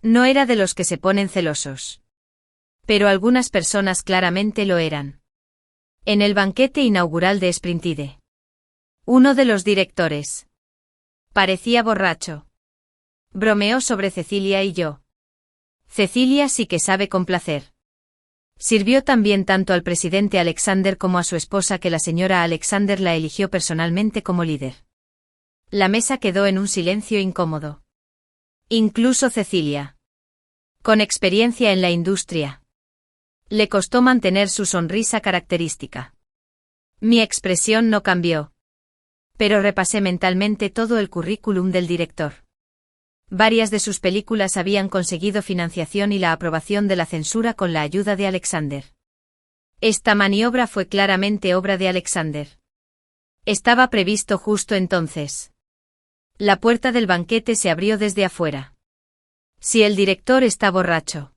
No era de los que se ponen celosos. Pero algunas personas claramente lo eran. En el banquete inaugural de Sprintide. Uno de los directores. Parecía borracho. Bromeó sobre Cecilia y yo. Cecilia sí que sabe complacer. Sirvió también tanto al presidente Alexander como a su esposa que la señora Alexander la eligió personalmente como líder. La mesa quedó en un silencio incómodo. Incluso Cecilia. Con experiencia en la industria. Le costó mantener su sonrisa característica. Mi expresión no cambió. Pero repasé mentalmente todo el currículum del director. Varias de sus películas habían conseguido financiación y la aprobación de la censura con la ayuda de Alexander. Esta maniobra fue claramente obra de Alexander. Estaba previsto justo entonces. La puerta del banquete se abrió desde afuera. Si el director está borracho.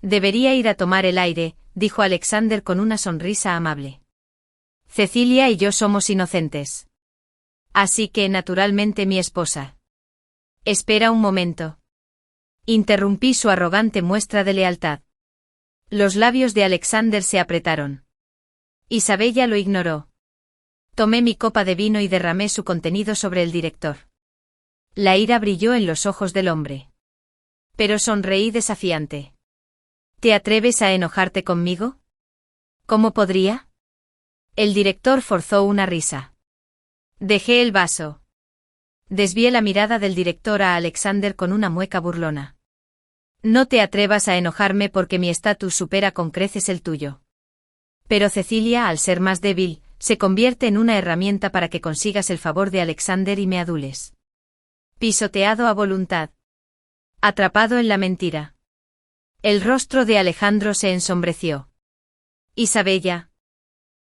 Debería ir a tomar el aire, dijo Alexander con una sonrisa amable. Cecilia y yo somos inocentes. Así que, naturalmente, mi esposa. Espera un momento. Interrumpí su arrogante muestra de lealtad. Los labios de Alexander se apretaron. Isabella lo ignoró. Tomé mi copa de vino y derramé su contenido sobre el director. La ira brilló en los ojos del hombre. Pero sonreí desafiante. ¿Te atreves a enojarte conmigo? ¿Cómo podría? El director forzó una risa. Dejé el vaso. Desvié la mirada del director a Alexander con una mueca burlona. No te atrevas a enojarme porque mi estatus supera con creces el tuyo. Pero Cecilia, al ser más débil, se convierte en una herramienta para que consigas el favor de Alexander y me adules. Pisoteado a voluntad. Atrapado en la mentira. El rostro de Alejandro se ensombreció. Isabella.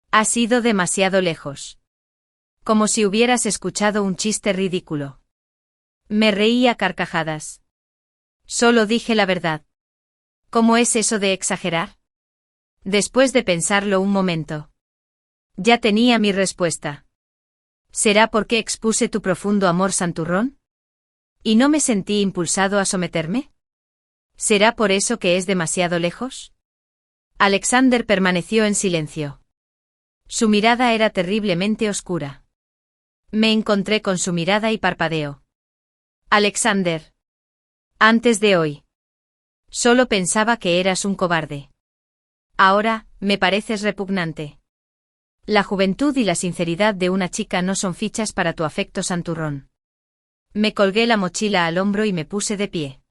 Has ido demasiado lejos. Como si hubieras escuchado un chiste ridículo. Me reí a carcajadas. Solo dije la verdad. ¿Cómo es eso de exagerar? Después de pensarlo un momento. Ya tenía mi respuesta. ¿Será porque expuse tu profundo amor santurrón? ¿Y no me sentí impulsado a someterme? ¿Será por eso que es demasiado lejos? Alexander permaneció en silencio. Su mirada era terriblemente oscura. Me encontré con su mirada y parpadeó. Alexander. Antes de hoy. Solo pensaba que eras un cobarde. Ahora, me pareces repugnante. La juventud y la sinceridad de una chica no son fichas para tu afecto santurrón. Me colgué la mochila al hombro y me puse de pie.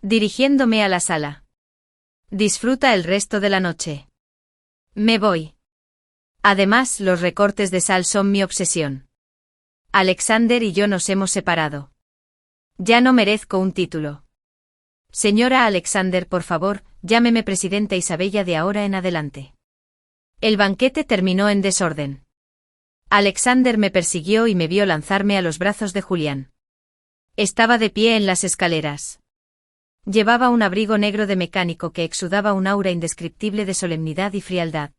Dirigiéndome a la sala. Disfruta el resto de la noche. Me voy. Además, los recortes de sal son mi obsesión. Alexander y yo nos hemos separado. Ya no merezco un título. Señora Alexander, por favor, llámeme presidenta Isabella de ahora en adelante. El banquete terminó en desorden. Alexander me persiguió y me vio lanzarme a los brazos de Julián. Estaba de pie en las escaleras. Llevaba un abrigo negro de mecánico que exudaba un aura indescriptible de solemnidad y frialdad.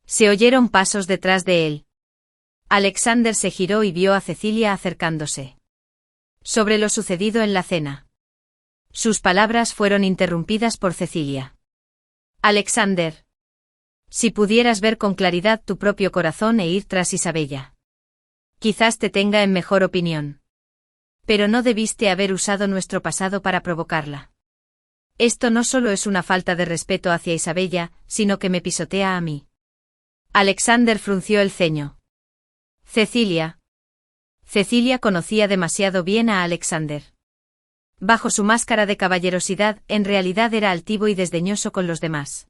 Se oyeron pasos detrás de él. Alexander se giró y vio a Cecilia acercándose. Sobre lo sucedido en la cena. Sus palabras fueron interrumpidas por Cecilia. Alexander. Si pudieras ver con claridad tu propio corazón e ir tras Isabella. Quizás te tenga en mejor opinión. Pero no debiste haber usado nuestro pasado para provocarla. Esto no solo es una falta de respeto hacia Isabella, sino que me pisotea a mí. Alexander frunció el ceño. Cecilia. Cecilia conocía demasiado bien a Alexander. Bajo su máscara de caballerosidad, en realidad era altivo y desdeñoso con los demás.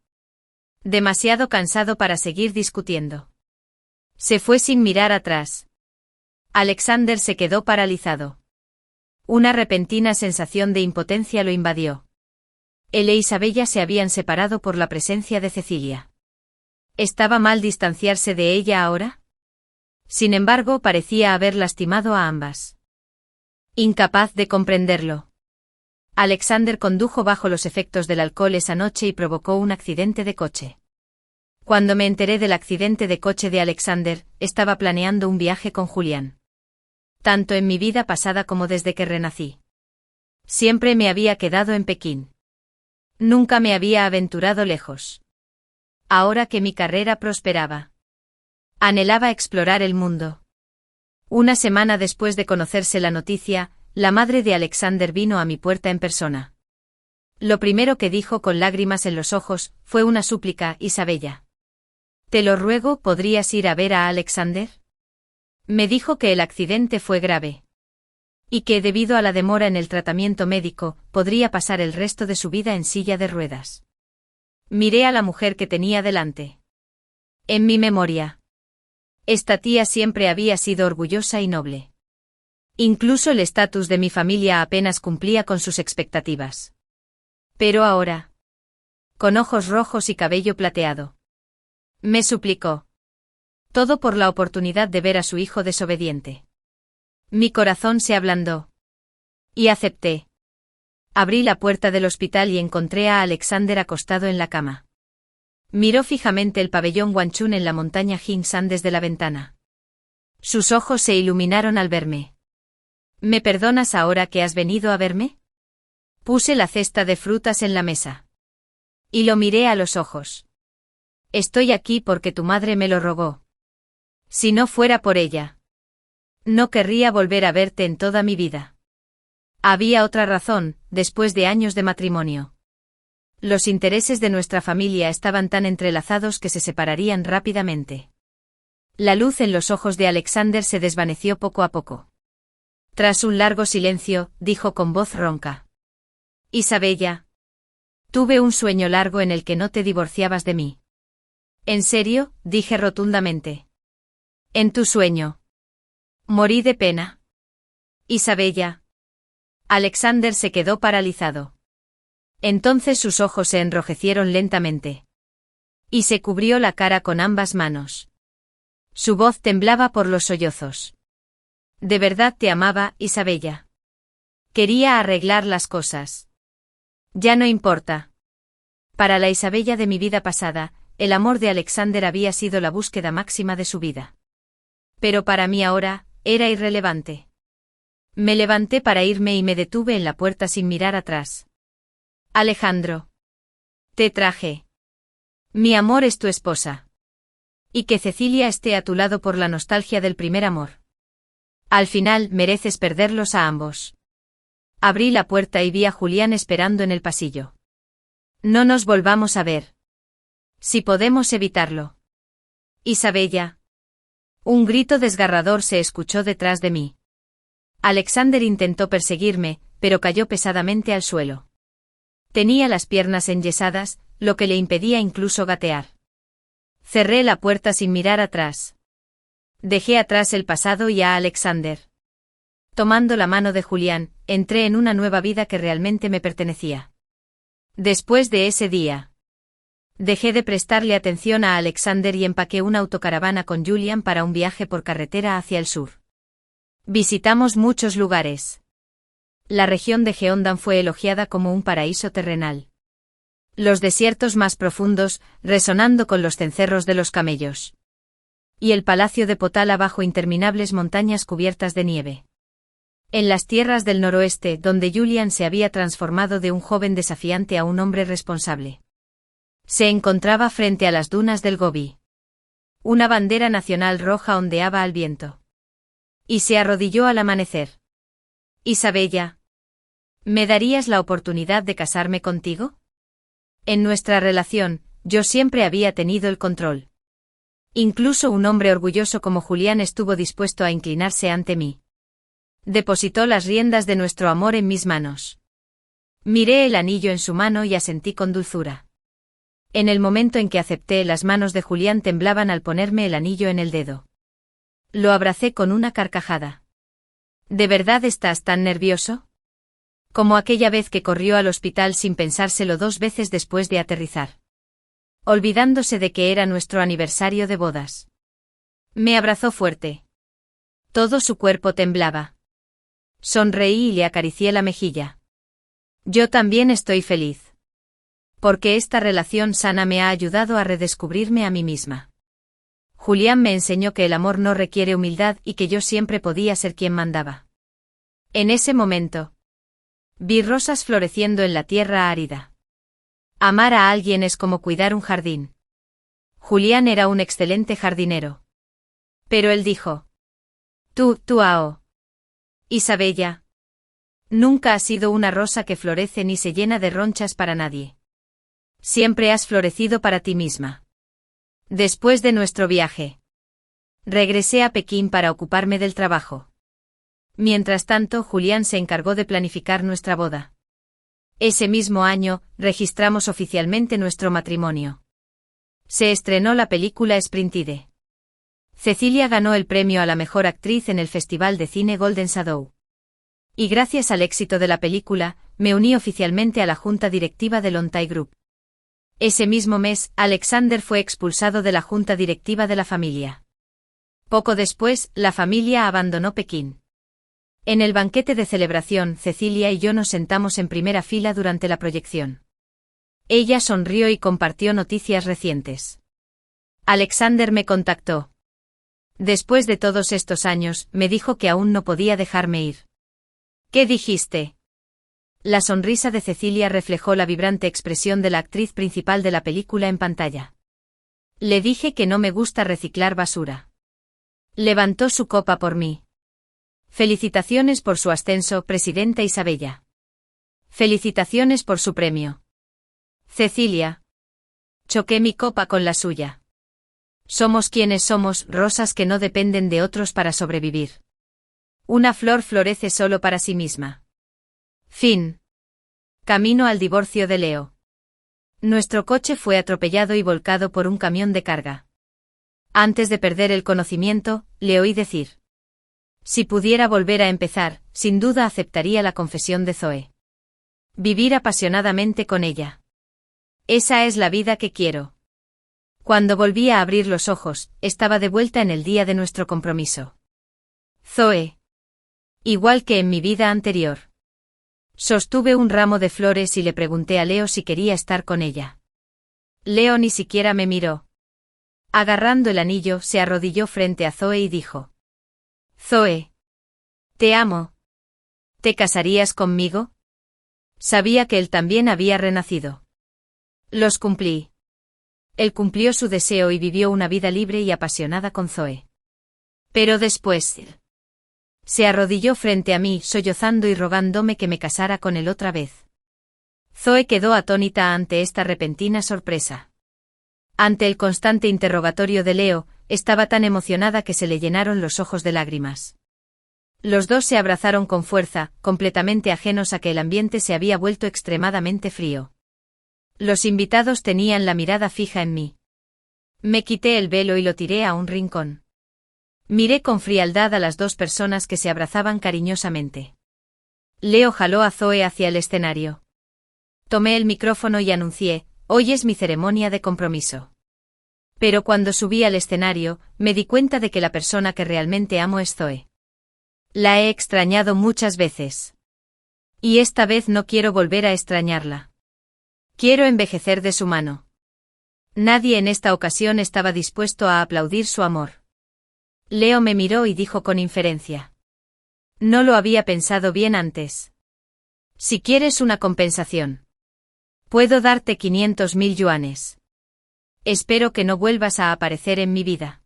Demasiado cansado para seguir discutiendo. Se fue sin mirar atrás. Alexander se quedó paralizado. Una repentina sensación de impotencia lo invadió. Él e Isabella se habían separado por la presencia de Cecilia. ¿Estaba mal distanciarse de ella ahora? Sin embargo, parecía haber lastimado a ambas. Incapaz de comprenderlo. Alexander condujo bajo los efectos del alcohol esa noche y provocó un accidente de coche. Cuando me enteré del accidente de coche de Alexander, estaba planeando un viaje con Julián. Tanto en mi vida pasada como desde que renací. Siempre me había quedado en Pekín. Nunca me había aventurado lejos. Ahora que mi carrera prosperaba, anhelaba explorar el mundo. Una semana después de conocerse la noticia, la madre de Alexander vino a mi puerta en persona. Lo primero que dijo con lágrimas en los ojos fue una súplica: Isabella. Te lo ruego, ¿podrías ir a ver a Alexander? Me dijo que el accidente fue grave. Y que debido a la demora en el tratamiento médico, podría pasar el resto de su vida en silla de ruedas. Miré a la mujer que tenía delante. En mi memoria. Esta tía siempre había sido orgullosa y noble. Incluso el estatus de mi familia apenas cumplía con sus expectativas. Pero ahora, con ojos rojos y cabello plateado, me suplicó. Todo por la oportunidad de ver a su hijo desobediente. Mi corazón se ablandó. Y acepté. Abrí la puerta del hospital y encontré a Alexander acostado en la cama. Miró fijamente el pabellón Wanchun en la montaña Jingsan desde la ventana. Sus ojos se iluminaron al verme. ¿Me perdonas ahora que has venido a verme? Puse la cesta de frutas en la mesa. Y lo miré a los ojos. Estoy aquí porque tu madre me lo rogó. Si no fuera por ella, no querría volver a verte en toda mi vida. Había otra razón, después de años de matrimonio. Los intereses de nuestra familia estaban tan entrelazados que se separarían rápidamente. La luz en los ojos de Alexander se desvaneció poco a poco. Tras un largo silencio, dijo con voz ronca. Isabella. Tuve un sueño largo en el que no te divorciabas de mí. ¿En serio?, dije rotundamente. En tu sueño. Morí de pena. Isabella. Alexander se quedó paralizado. Entonces sus ojos se enrojecieron lentamente. Y se cubrió la cara con ambas manos. Su voz temblaba por los sollozos. De verdad te amaba, Isabella. Quería arreglar las cosas. Ya no importa. Para la Isabella de mi vida pasada, el amor de Alexander había sido la búsqueda máxima de su vida. Pero para mí ahora, era irrelevante. Me levanté para irme y me detuve en la puerta sin mirar atrás. Alejandro. Te traje. Mi amor es tu esposa. Y que Cecilia esté a tu lado por la nostalgia del primer amor. Al final, mereces perderlos a ambos. Abrí la puerta y vi a Julián esperando en el pasillo. No nos volvamos a ver. Si podemos evitarlo. Isabella. Un grito desgarrador se escuchó detrás de mí. Alexander intentó perseguirme, pero cayó pesadamente al suelo. Tenía las piernas enyesadas, lo que le impedía incluso gatear. Cerré la puerta sin mirar atrás. Dejé atrás el pasado y a Alexander. Tomando la mano de Julián, entré en una nueva vida que realmente me pertenecía. Después de ese día, dejé de prestarle atención a Alexander y empaqué una autocaravana con Julián para un viaje por carretera hacia el sur. Visitamos muchos lugares. La región de Gyeongdam fue elogiada como un paraíso terrenal. Los desiertos más profundos, resonando con los cencerros de los camellos. Y el palacio de Potala bajo interminables montañas cubiertas de nieve. En las tierras del noroeste, donde Julián se había transformado de un joven desafiante a un hombre responsable. Se encontraba frente a las dunas del Gobi. Una bandera nacional roja ondeaba al viento. Y se arrodilló al amanecer. Isabella. ¿Me darías la oportunidad de casarme contigo? En nuestra relación, yo siempre había tenido el control. Incluso un hombre orgulloso como Julián estuvo dispuesto a inclinarse ante mí. Depositó las riendas de nuestro amor en mis manos. Miré el anillo en su mano y asentí con dulzura. En el momento en que acepté, las manos de Julián temblaban al ponerme el anillo en el dedo. Lo abracé con una carcajada. ¿De verdad estás tan nervioso? Como aquella vez que corrió al hospital sin pensárselo 2 veces después de aterrizar. Olvidándose de que era nuestro aniversario de bodas. Me abrazó fuerte. Todo su cuerpo temblaba. Sonreí y le acaricié la mejilla. Yo también estoy feliz. Porque esta relación sana me ha ayudado a redescubrirme a mí misma. Julián me enseñó que el amor no requiere humildad y que yo siempre podía ser quien mandaba. En ese momento, vi rosas floreciendo en la tierra árida. Amar a alguien es como cuidar un jardín. Julián era un excelente jardinero. Pero él dijo: Tú, Ao. Isabella. Nunca has sido una rosa que florece ni se llena de ronchas para nadie. Siempre has florecido para ti misma. Después de nuestro viaje, regresé a Pekín para ocuparme del trabajo. Mientras tanto, Julián se encargó de planificar nuestra boda. Ese mismo año, registramos oficialmente nuestro matrimonio. Se estrenó la película Sprintide. Cecilia ganó el premio a la mejor actriz en el Festival de Cine Golden Shadow. Y gracias al éxito de la película, me uní oficialmente a la junta directiva del Lontai Group. Ese mismo mes, Alexander fue expulsado de la junta directiva de la familia. Poco después, la familia abandonó Pekín. En el banquete de celebración, Cecilia y yo nos sentamos en primera fila durante la proyección. Ella sonrió y compartió noticias recientes. Alexander me contactó. Después de todos estos años, me dijo que aún no podía dejarme ir. ¿Qué dijiste? La sonrisa de Cecilia reflejó la vibrante expresión de la actriz principal de la película en pantalla. Le dije que no me gusta reciclar basura. Levantó su copa por mí. Felicitaciones por su ascenso, presidenta Isabella. Felicitaciones por su premio. Cecilia. Choqué mi copa con la suya. Somos quienes somos, rosas que no dependen de otros para sobrevivir. Una flor florece solo para sí misma. Fin. Camino al divorcio de Leo. Nuestro coche fue atropellado y volcado por un camión de carga. Antes de perder el conocimiento, le oí decir: si pudiera volver a empezar, sin duda aceptaría la confesión de Zoe. Vivir apasionadamente con ella. Esa es la vida que quiero. Cuando volví a abrir los ojos, estaba de vuelta en el día de nuestro compromiso. Zoe. Igual que en mi vida anterior. Sostuve un ramo de flores y le pregunté a Leo si quería estar con ella. Leo ni siquiera me miró. Agarrando el anillo, se arrodilló frente a Zoe y dijo: Zoe. Te amo. ¿Te casarías conmigo? Sabía que él también había renacido. Los cumplí. Él cumplió su deseo y vivió una vida libre y apasionada con Zoe. Pero después, se arrodilló frente a mí, sollozando y rogándome que me casara con él otra vez. Zoe quedó atónita ante esta repentina sorpresa. Ante el constante interrogatorio de Leo, estaba tan emocionada que se le llenaron los ojos de lágrimas. Los dos se abrazaron con fuerza, completamente ajenos a que el ambiente se había vuelto extremadamente frío. Los invitados tenían la mirada fija en mí. Me quité el velo y lo tiré a un rincón. Miré con frialdad a las dos personas que se abrazaban cariñosamente. Leo jaló a Zoe hacia el escenario. Tomé el micrófono y anuncié: hoy es mi ceremonia de compromiso. Pero cuando subí al escenario, me di cuenta de que la persona que realmente amo es Zoe. La he extrañado muchas veces. Y esta vez no quiero volver a extrañarla. Quiero envejecer de su mano. Nadie en esta ocasión estaba dispuesto a aplaudir su amor. Leo me miró y dijo con inferencia: no lo había pensado bien antes. Si quieres una compensación, puedo darte 500.000 yuanes. Espero que no vuelvas a aparecer en mi vida.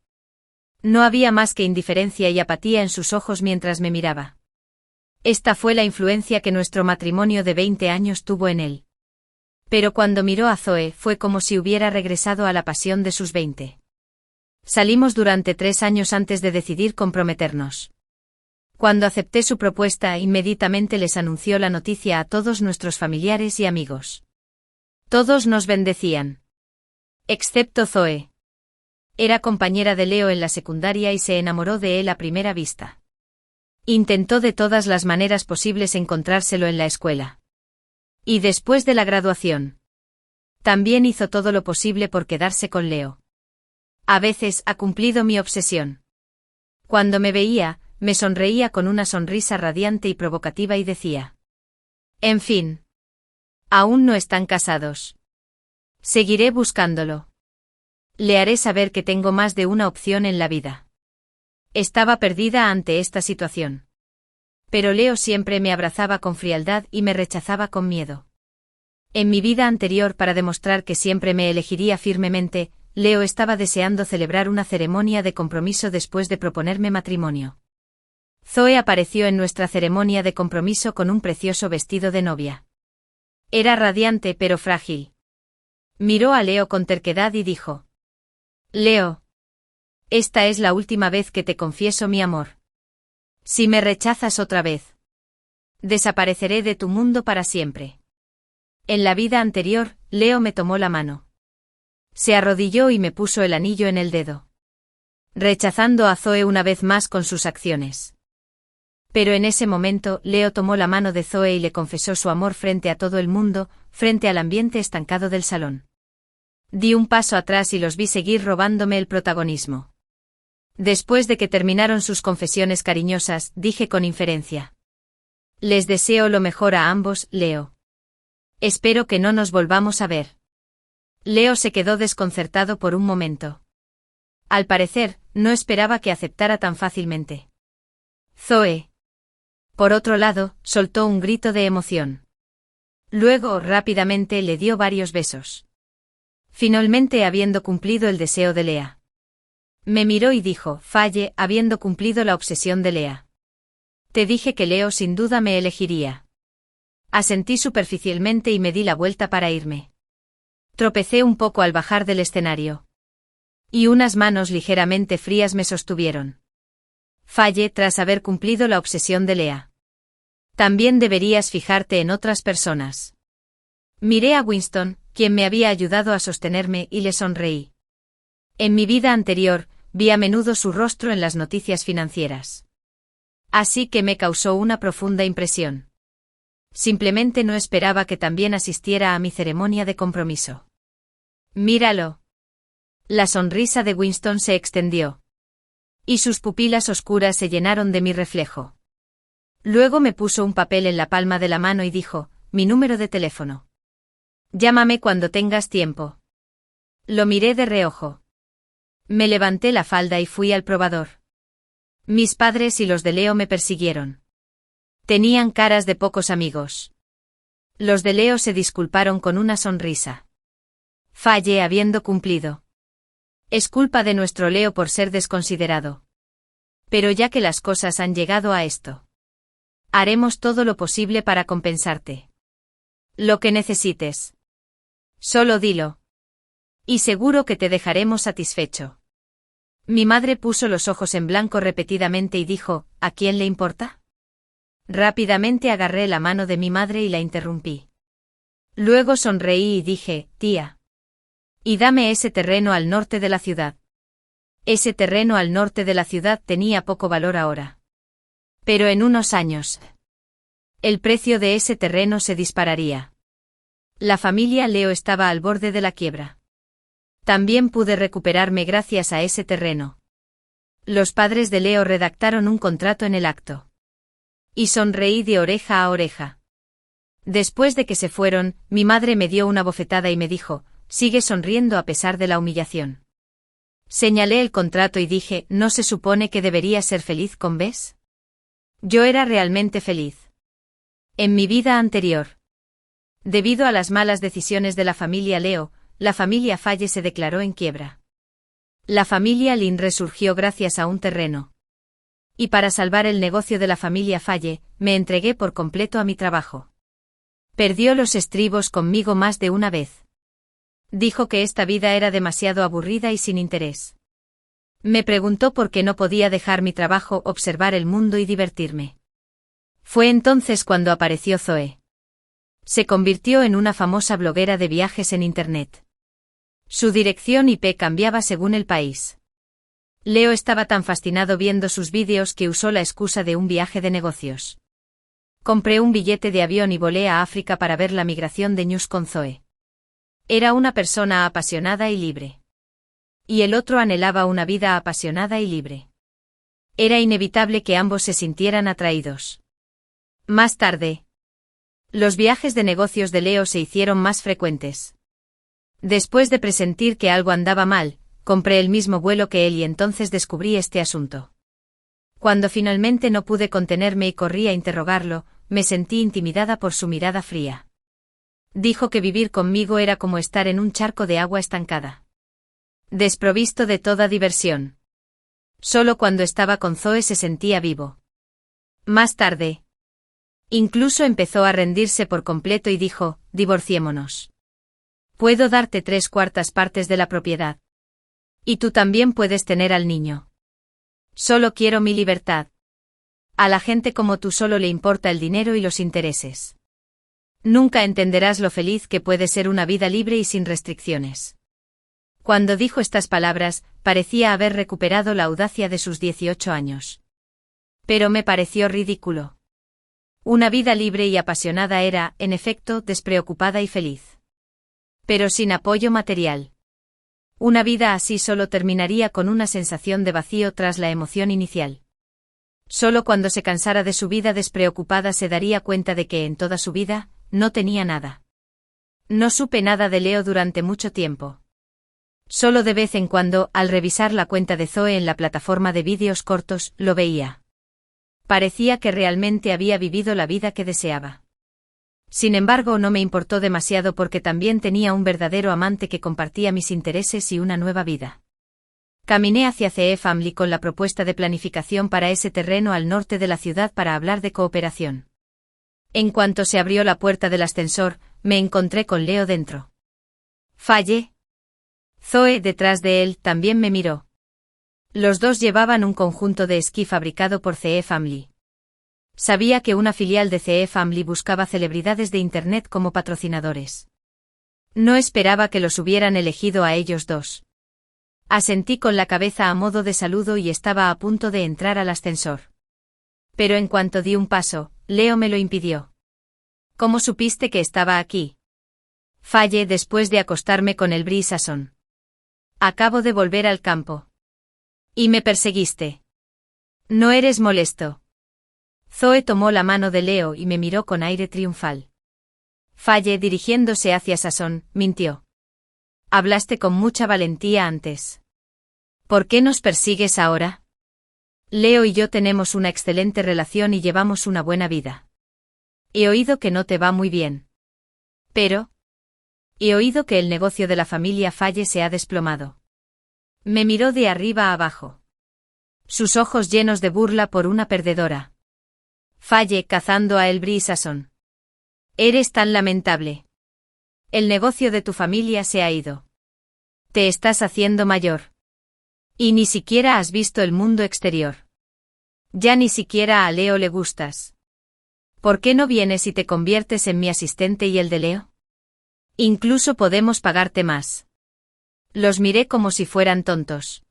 No había más que indiferencia y apatía en sus ojos mientras me miraba. Esta fue la influencia que nuestro matrimonio de 20 años tuvo en él. Pero cuando miró a Zoe fue como si hubiera regresado a la pasión de sus 20. Salimos durante 3 años antes de decidir comprometernos. Cuando acepté su propuesta, inmediatamente les anunció la noticia a todos nuestros familiares y amigos. Todos nos bendecían. Excepto Zoe. Era compañera de Leo en la secundaria y se enamoró de él a primera vista. Intentó de todas las maneras posibles encontrárselo en la escuela. Y después de la graduación. También hizo todo lo posible por quedarse con Leo. A veces ha cumplido mi obsesión. Cuando me veía, me sonreía con una sonrisa radiante y provocativa y decía: en fin. Aún no están casados. Seguiré buscándolo. Le haré saber que tengo más de una opción en la vida. Estaba perdida ante esta situación. Pero Leo siempre me abrazaba con frialdad y me rechazaba con miedo. En mi vida anterior, para demostrar que siempre me elegiría firmemente, Leo estaba deseando celebrar una ceremonia de compromiso después de proponerme matrimonio. Zoe apareció en nuestra ceremonia de compromiso con un precioso vestido de novia. Era radiante pero frágil. Miró a Leo con terquedad y dijo: Leo. Esta es la última vez que te confieso mi amor. Si me rechazas otra vez, desapareceré de tu mundo para siempre. En la vida anterior, Leo me tomó la mano. Se arrodilló y me puso el anillo en el dedo. Rechazando a Zoe una vez más con sus acciones. Pero en ese momento, Leo tomó la mano de Zoe y le confesó su amor frente a todo el mundo, frente al ambiente estancado del salón. Di un paso atrás y los vi seguir robándome el protagonismo. Después de que terminaron sus confesiones cariñosas, dije con inferencia: les deseo lo mejor a ambos, Leo. Espero que no nos volvamos a ver. Leo se quedó desconcertado por un momento. Al parecer, no esperaba que aceptara tan fácilmente. Zoe. Por otro lado, soltó un grito de emoción. Luego, rápidamente le dio varios besos. Finalmente habiendo cumplido el deseo de Lea. Me miró y dijo: Falle, habiendo cumplido la obsesión de Lea. Te dije que Leo sin duda me elegiría. Asentí superficialmente y me di la vuelta para irme. Tropecé un poco al bajar del escenario. Y unas manos ligeramente frías me sostuvieron. Falle, tras haber cumplido la obsesión de Lea. También deberías fijarte en otras personas. Miré a Winston, quien me había ayudado a sostenerme, y le sonreí. En mi vida anterior, vi a menudo su rostro en las noticias financieras. Así que me causó una profunda impresión. Simplemente no esperaba que también asistiera a mi ceremonia de compromiso. Míralo. La sonrisa de Winston se extendió. Y sus pupilas oscuras se llenaron de mi reflejo. Luego me puso un papel en la palma de la mano y dijo: mi número de teléfono. Llámame cuando tengas tiempo. Lo miré de reojo. Me levanté la falda y fui al probador. Mis padres y los de Leo me persiguieron. Tenían caras de pocos amigos. Los de Leo se disculparon con una sonrisa. Falle habiendo cumplido. Es culpa de nuestro Leo por ser desconsiderado. Pero ya que las cosas han llegado a esto, haremos todo lo posible para compensarte. Lo que necesites. Solo dilo. Y seguro que te dejaremos satisfecho. Mi madre puso los ojos en blanco repetidamente y dijo: ¿a quién le importa? Rápidamente agarré la mano de mi madre y la interrumpí. Luego sonreí y dije: tía. Y dame ese terreno al norte de la ciudad. Ese terreno al norte de la ciudad tenía poco valor ahora. Pero en unos años, el precio de ese terreno se dispararía. La familia Leo estaba al borde de la quiebra. También pude recuperarme gracias a ese terreno. Los padres de Leo redactaron un contrato en el acto. Y sonreí de oreja a oreja. Después de que se fueron, mi madre me dio una bofetada y me dijo: sigue sonriendo a pesar de la humillación. Señalé el contrato y dije: ¿no se supone que debería ser feliz con Bess? Yo era realmente feliz. En mi vida anterior. Debido a las malas decisiones de la familia Leo, la familia Falle se declaró en quiebra. La familia Lin resurgió gracias a un terreno. Y para salvar el negocio de la familia Falle, me entregué por completo a mi trabajo. Perdió los estribos conmigo más de una vez. Dijo que esta vida era demasiado aburrida y sin interés. Me preguntó por qué no podía dejar mi trabajo, observar el mundo y divertirme. Fue entonces cuando apareció Zoe. Se convirtió en una famosa bloguera de viajes en Internet. Su dirección IP cambiaba según el país. Leo estaba tan fascinado viendo sus vídeos que usó la excusa de un viaje de negocios. Compré un billete de avión y volé a África para ver la migración de ñus con Zoe. Era una persona apasionada y libre. Y el otro anhelaba una vida apasionada y libre. Era inevitable que ambos se sintieran atraídos. Más tarde, los viajes de negocios de Leo se hicieron más frecuentes. Después de presentir que algo andaba mal, compré el mismo vuelo que él y entonces descubrí este asunto. Cuando finalmente no pude contenerme y corrí a interrogarlo, me sentí intimidada por su mirada fría. Dijo que vivir conmigo era como estar en un charco de agua estancada. Desprovisto de toda diversión. Solo cuando estaba con Zoe se sentía vivo. Más tarde, incluso empezó a rendirse por completo y dijo, divorciémonos. Puedo darte 3/4 partes de la propiedad. Y tú también puedes tener al niño. Solo quiero mi libertad. A la gente como tú solo le importa el dinero y los intereses. Nunca entenderás lo feliz que puede ser una vida libre y sin restricciones. Cuando dijo estas palabras, parecía haber recuperado la audacia de sus 18 años. Pero me pareció ridículo. Una vida libre y apasionada era, en efecto, despreocupada y feliz. Pero sin apoyo material. Una vida así solo terminaría con una sensación de vacío tras la emoción inicial. Solo cuando se cansara de su vida despreocupada se daría cuenta de que en toda su vida, no tenía nada. No supe nada de Leo durante mucho tiempo. Solo de vez en cuando, al revisar la cuenta de Zoe en la plataforma de vídeos cortos, lo veía. Parecía que realmente había vivido la vida que deseaba. Sin embargo, no me importó demasiado porque también tenía un verdadero amante que compartía mis intereses y una nueva vida. Caminé hacia CE Family con la propuesta de planificación para ese terreno al norte de la ciudad para hablar de cooperación. En cuanto se abrió la puerta del ascensor, me encontré con Leo dentro. Fallé. Zoe, detrás de él, también me miró. Los dos llevaban un conjunto de esquí fabricado por CE Family. Sabía que una filial de CE Family buscaba celebridades de Internet como patrocinadores. No esperaba que los hubieran elegido a ellos dos. Asentí con la cabeza a modo de saludo y estaba a punto de entrar al ascensor. Pero en cuanto di un paso, Leo me lo impidió. ¿Cómo supiste que estaba aquí? Fallé después de acostarme con el Brie Sasson. Acabo de volver al campo. ¿Y me perseguiste? No eres molesto. Zoe tomó la mano de Leo y me miró con aire triunfal. Fallé, dirigiéndose hacia Sasson, mintió. Hablaste con mucha valentía antes. ¿Por qué nos persigues ahora? Leo y yo tenemos una excelente relación y llevamos una buena vida. He oído que no te va muy bien. Pero... he oído que el negocio de la familia Falle se ha desplomado. Me miró de arriba a abajo. Sus ojos llenos de burla por una perdedora. Falle, cazando a el Brie Sasson. Eres tan lamentable. El negocio de tu familia se ha ido. Te estás haciendo mayor. Y ni siquiera has visto el mundo exterior. Ya ni siquiera a Leo le gustas. ¿Por qué no vienes y te conviertes en mi asistente y el de Leo? Incluso podemos pagarte más. Los miré como si fueran tontos.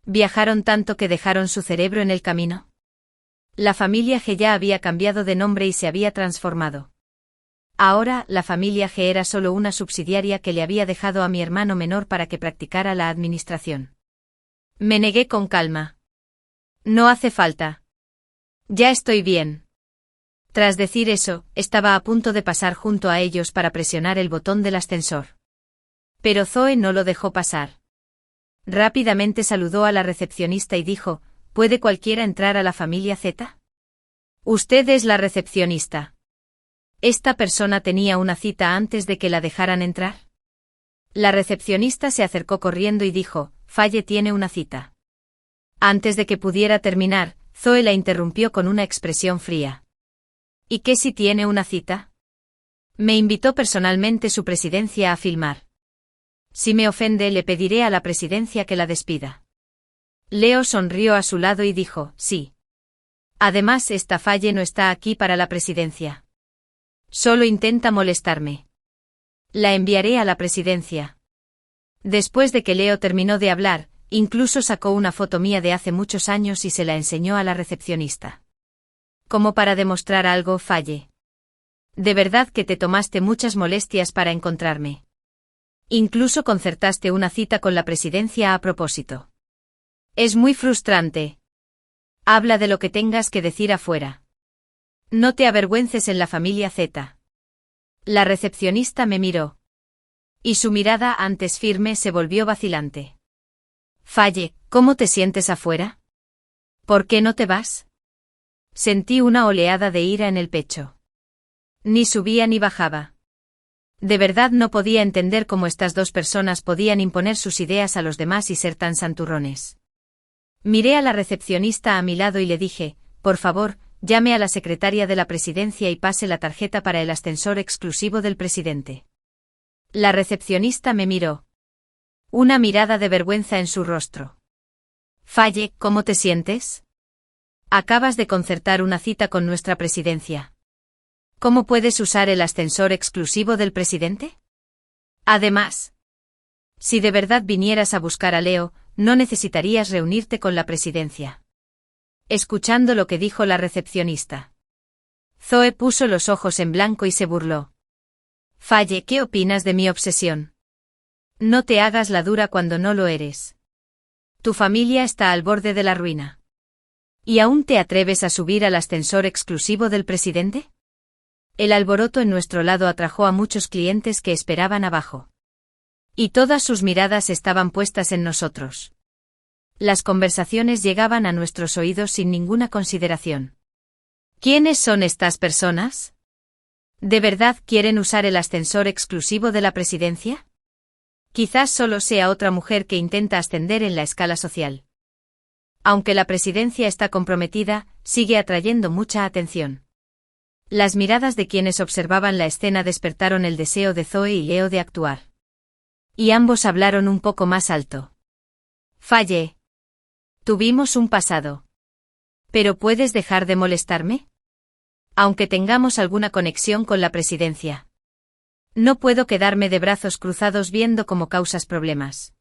¿Viajaron tanto que dejaron su cerebro en el camino? La familia G ya había cambiado de nombre y se había transformado. Ahora, la familia G era solo una subsidiaria que le había dejado a mi hermano menor para que practicara la administración. Me negué con calma. No hace falta. Ya estoy bien. Tras decir eso, estaba a punto de pasar junto a ellos para presionar el botón del ascensor. Pero Zoe no lo dejó pasar. Rápidamente saludó a la recepcionista y dijo, ¿puede cualquiera entrar a la familia Z? Usted es la recepcionista. ¿Esta persona tenía una cita antes de que la dejaran entrar? La recepcionista se acercó corriendo y dijo, Falle tiene una cita. Antes de que pudiera terminar, Zoe la interrumpió con una expresión fría. ¿Y qué si tiene una cita? Me invitó personalmente su presidencia a filmar. Si me ofende, le pediré a la presidencia que la despida. Leo sonrió a su lado y dijo, sí. Además, esta Falle no está aquí para la presidencia. Solo intenta molestarme. La enviaré a la presidencia. Después de que Leo terminó de hablar, incluso sacó una foto mía de hace muchos años y se la enseñó a la recepcionista. Como para demostrar algo, Faye. De verdad que te tomaste muchas molestias para encontrarme. Incluso concertaste una cita con la presidencia a propósito. Es muy frustrante. Habla de lo que tengas que decir afuera. No te avergüences en la familia Z. La recepcionista me miró. Y su mirada, antes firme, se volvió vacilante. Faye, ¿cómo te sientes afuera? ¿Por qué no te vas? Sentí una oleada de ira en el pecho. Ni subía ni bajaba. De verdad no podía entender cómo estas dos personas podían imponer sus ideas a los demás y ser tan santurrones. Miré a la recepcionista a mi lado y le dije, por favor, llame a la secretaria de la presidencia y pase la tarjeta para el ascensor exclusivo del presidente. La recepcionista me miró. Una mirada de vergüenza en su rostro. Faye, ¿cómo te sientes? Acabas de concertar una cita con nuestra presidencia. ¿Cómo puedes usar el ascensor exclusivo del presidente? Además, si de verdad vinieras a buscar a Leo, no necesitarías reunirte con la presidencia. Escuchando lo que dijo la recepcionista, Zoe puso los ojos en blanco y se burló. Faye, ¿qué opinas de mi obsesión? No te hagas la dura cuando no lo eres. Tu familia está al borde de la ruina. ¿Y aún te atreves a subir al ascensor exclusivo del presidente? El alboroto en nuestro lado atrajo a muchos clientes que esperaban abajo. Y todas sus miradas estaban puestas en nosotros. Las conversaciones llegaban a nuestros oídos sin ninguna consideración. ¿Quiénes son estas personas? ¿De verdad quieren usar el ascensor exclusivo de la presidencia? Quizás solo sea otra mujer que intenta ascender en la escala social. Aunque la presidencia está comprometida, sigue atrayendo mucha atención. Las miradas de quienes observaban la escena despertaron el deseo de Zoe y Leo de actuar. Y ambos hablaron un poco más alto. Faye. Tuvimos un pasado. ¿Pero puedes dejar de molestarme? Aunque tengamos alguna conexión con la presidencia. No puedo quedarme de brazos cruzados viendo cómo causas problemas.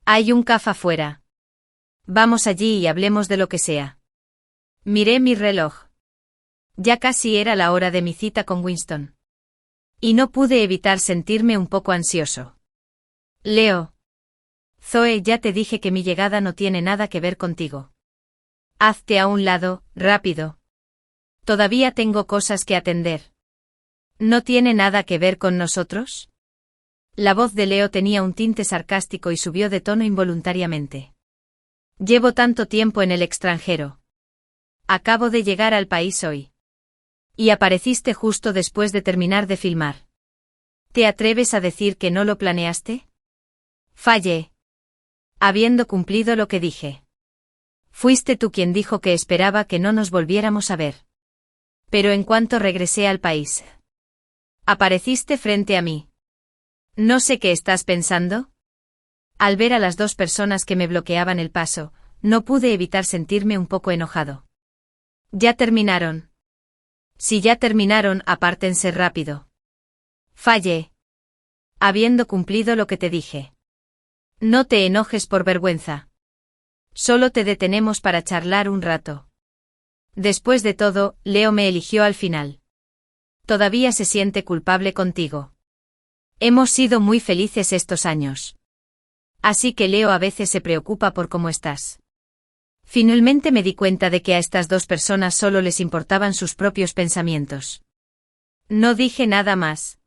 Hay un café afuera. Vamos allí y hablemos de lo que sea. Miré mi reloj. Ya casi era la hora de mi cita con Winston. Y no pude evitar sentirme un poco ansioso. Leo. Zoe, ya te dije que mi llegada no tiene nada que ver contigo. Hazte a un lado, rápido. Todavía tengo cosas que atender. ¿No tiene nada que ver con nosotros? La voz de Leo tenía un tinte sarcástico y subió de tono involuntariamente. Llevo tanto tiempo en el extranjero. Acabo de llegar al país hoy. Y apareciste justo después de terminar de filmar. ¿Te atreves a decir que no lo planeaste? Fallé. Habiendo cumplido lo que dije. Fuiste tú quien dijo que esperaba que no nos volviéramos a ver. Pero en cuanto regresé al país, apareciste frente a mí. No sé qué estás pensando. Al ver a las dos personas que me bloqueaban el paso, no pude evitar sentirme un poco enojado. Ya terminaron. Si ya terminaron, apártense rápido. Fallé. Habiendo cumplido lo que te dije. No te enojes por vergüenza. Solo te detenemos para charlar un rato. Después de todo, Leo me eligió al final. Todavía se siente culpable contigo. Hemos sido muy felices estos años. Así que Leo a veces se preocupa por cómo estás. Finalmente me di cuenta de que a estas dos personas solo les importaban sus propios pensamientos. No dije nada más.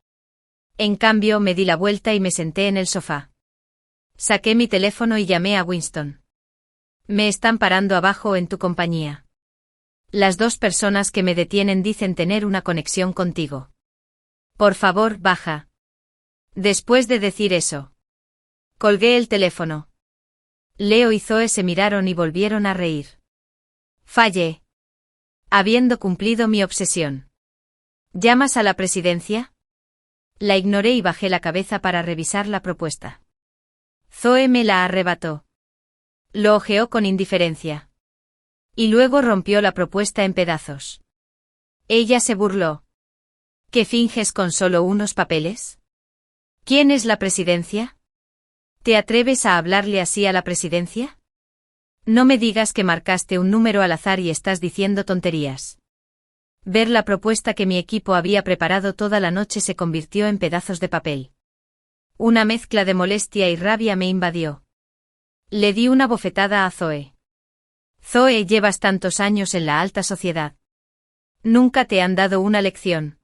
En cambio, me di la vuelta y me senté en el sofá. Saqué mi teléfono y llamé a Winston. Me están parando abajo en tu compañía. Las dos personas que me detienen dicen tener una conexión contigo. Por favor, baja. Después de decir eso, colgué el teléfono. Leo y Zoe se miraron y volvieron a reír. Fallé. Habiendo cumplido mi obsesión. ¿Llamas a la presidencia? La ignoré y bajé la cabeza para revisar la propuesta. Zoe me la arrebató. Lo hojeó con indiferencia. Y luego rompió la propuesta en pedazos. Ella se burló. ¿Qué finges con solo unos papeles? ¿Quién es la presidencia? ¿Te atreves a hablarle así a la presidencia? No me digas que marcaste un número al azar y estás diciendo tonterías. Ver la propuesta que mi equipo había preparado toda la noche se convirtió en pedazos de papel. Una mezcla de molestia y rabia me invadió. Le di una bofetada a Zoe. Zoe, llevas tantos años en la alta sociedad. ¿Nunca te han dado una lección?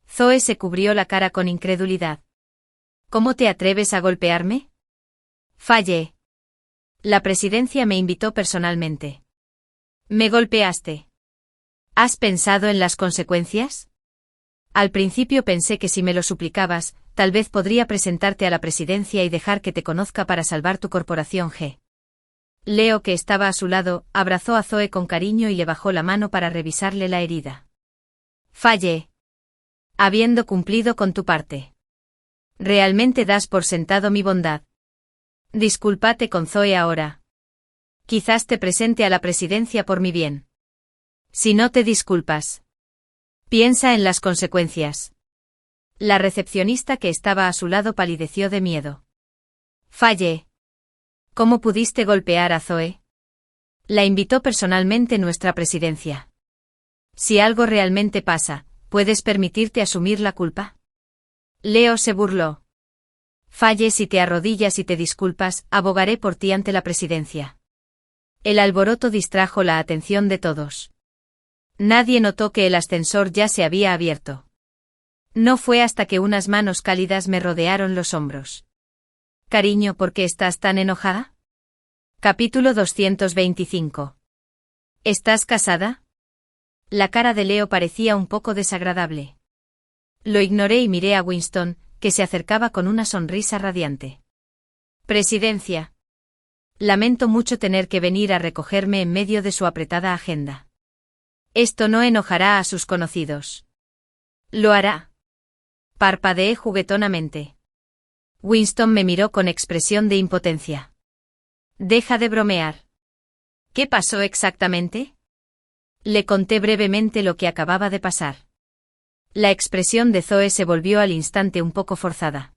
Zoe se cubrió la cara con incredulidad. ¿Cómo te atreves a golpearme? Fallé. La presidencia me invitó personalmente. ¿Me golpeaste? ¿Has pensado en las consecuencias? Al principio pensé que si me lo suplicabas, tal vez podría presentarte a la presidencia y dejar que te conozca para salvar tu corporación G. Leo, que estaba a su lado, abrazó a Zoe con cariño y le bajó la mano para revisarle la herida. Fallé. Habiendo cumplido con tu parte. ¿Realmente das por sentado mi bondad? Discúlpate con Zoe ahora. Quizás te presente a la presidencia por mi bien. Si no te disculpas, piensa en las consecuencias. La recepcionista que estaba a su lado palideció de miedo. Fallé. ¿Cómo pudiste golpear a Zoe? La invitó personalmente nuestra presidencia. Si algo realmente pasa, ¿puedes permitirte asumir la culpa? Leo se burló. Falle, si te arrodillas y te disculpas, abogaré por ti ante la presidencia. El alboroto distrajo la atención de todos. Nadie notó que el ascensor ya se había abierto. No fue hasta que unas manos cálidas me rodearon los hombros. Cariño, ¿por qué estás tan enojada? Capítulo 225. ¿Estás casada? La cara de Leo parecía un poco desagradable. Lo ignoré y miré a Winston, que se acercaba con una sonrisa radiante. Presidencia. Lamento mucho tener que venir a recogerme en medio de su apretada agenda. Esto no enojará a sus conocidos. Lo hará. Parpadeé juguetonamente. Winston me miró con expresión de impotencia. Deja de bromear. ¿Qué pasó exactamente? Le conté brevemente lo que acababa de pasar. La expresión de Zoe se volvió al instante un poco forzada.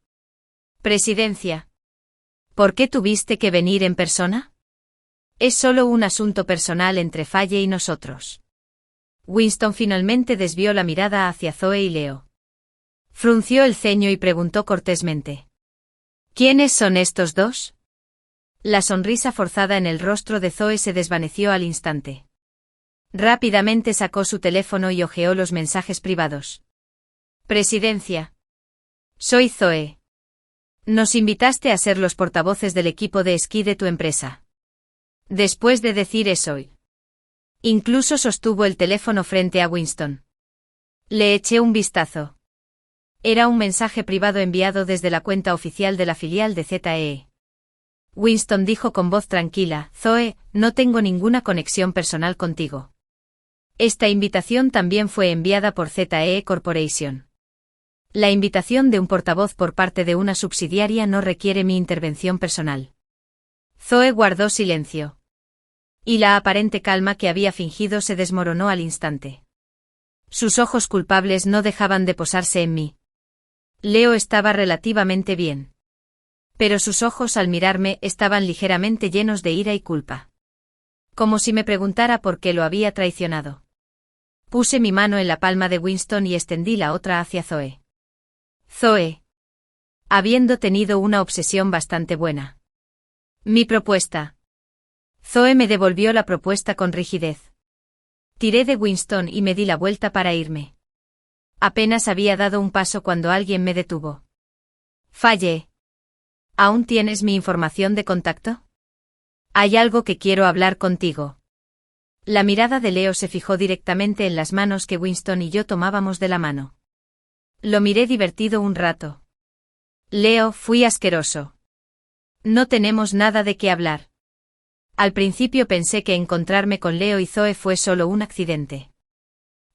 Presidencia. ¿Por qué tuviste que venir en persona? Es solo un asunto personal entre Falle y nosotros. Winston finalmente desvió la mirada hacia Zoe y Leo. Frunció el ceño y preguntó cortésmente. ¿Quiénes son estos dos? La sonrisa forzada en el rostro de Zoe se desvaneció al instante. Rápidamente sacó su teléfono y hojeó los mensajes privados. Presidencia. Soy Zoe. Nos invitaste a ser los portavoces del equipo de esquí de tu empresa. Después de decir eso, incluso sostuvo el teléfono frente a Winston. Le eché un vistazo. Era un mensaje privado enviado desde la cuenta oficial de la filial de ZEE. Winston dijo con voz tranquila, Zoe, no tengo ninguna conexión personal contigo. Esta invitación también fue enviada por ZEE Corporation. La invitación de un portavoz por parte de una subsidiaria no requiere mi intervención personal. Zoe guardó silencio. Y la aparente calma que había fingido se desmoronó al instante. Sus ojos culpables no dejaban de posarse en mí. Leo estaba relativamente bien. Pero sus ojos al mirarme estaban ligeramente llenos de ira y culpa. Como si me preguntara por qué lo había traicionado. Puse mi mano en la palma de Winston y extendí la otra hacia Zoe. Zoe. Habiendo tenido una obsesión bastante buena. Mi propuesta. Zoe me devolvió la propuesta con rigidez. Tiré de Winston y me di la vuelta para irme. Apenas había dado un paso cuando alguien me detuvo. Fallé. ¿Aún tienes mi información de contacto? Hay algo que quiero hablar contigo. La mirada de Leo se fijó directamente en las manos que Winston y yo tomábamos de la mano. Lo miré divertido un rato. Leo, fui asqueroso. No tenemos nada de qué hablar. Al principio pensé que encontrarme con Leo y Zoe fue solo un accidente.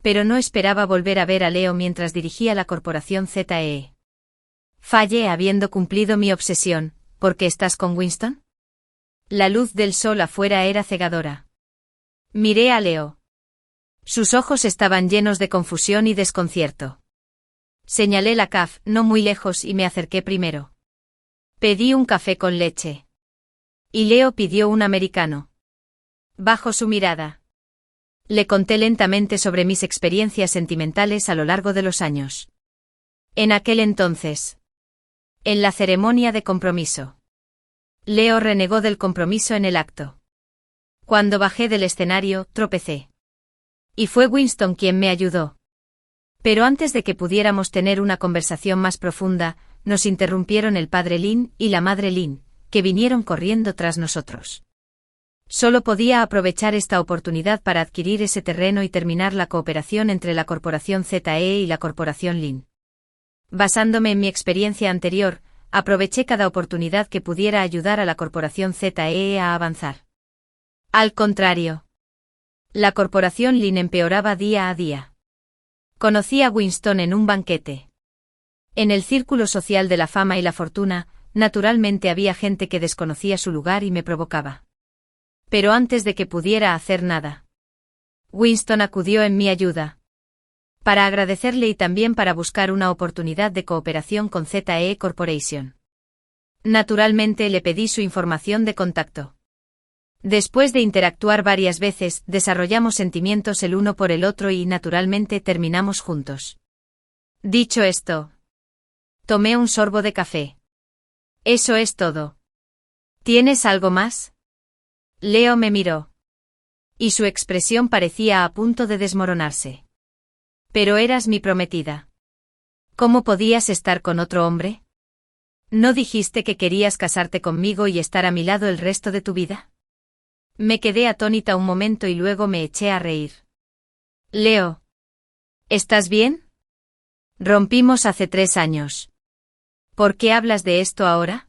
Pero no esperaba volver a ver a Leo mientras dirigía la corporación ZEE. Fallé habiendo cumplido mi obsesión, ¿por qué estás con Winston? La luz del sol afuera era cegadora. Miré a Leo. Sus ojos estaban llenos de confusión y desconcierto. Señalé la CAF, no muy lejos, y me acerqué primero. Pedí un café con leche. Y Leo pidió un americano. Bajo su mirada. Le conté lentamente sobre mis experiencias sentimentales a lo largo de los años. En aquel entonces. En la ceremonia de compromiso. Leo renegó del compromiso en el acto. Cuando bajé del escenario, tropecé. Y fue Winston quien me ayudó. Pero antes de que pudiéramos tener una conversación más profunda, nos interrumpieron el padre Lin y la madre Lin, que vinieron corriendo tras nosotros. Solo podía aprovechar esta oportunidad para adquirir ese terreno y terminar la cooperación entre la corporación ZE y la corporación Lin. Basándome en mi experiencia anterior, aproveché cada oportunidad que pudiera ayudar a la corporación ZE a avanzar. Al contrario. La corporación Lin empeoraba día a día. Conocí a Winston en un banquete. En el círculo social de la fama y la fortuna, naturalmente había gente que desconocía su lugar y me provocaba. Pero antes de que pudiera hacer nada, Winston acudió en mi ayuda. Para agradecerle y también para buscar una oportunidad de cooperación con ZE Corporation. Naturalmente le pedí su información de contacto. Después de interactuar varias veces, desarrollamos sentimientos el uno por el otro y naturalmente terminamos juntos. Dicho esto, tomé un sorbo de café. Eso es todo. ¿Tienes algo más? Leo me miró. Y su expresión parecía a punto de desmoronarse. Pero eras mi prometida. ¿Cómo podías estar con otro hombre? ¿No dijiste que querías casarte conmigo y estar a mi lado el resto de tu vida? Me quedé atónita un momento y luego me eché a reír. Leo. ¿Estás bien? Rompimos hace 3 años. ¿Por qué hablas de esto ahora?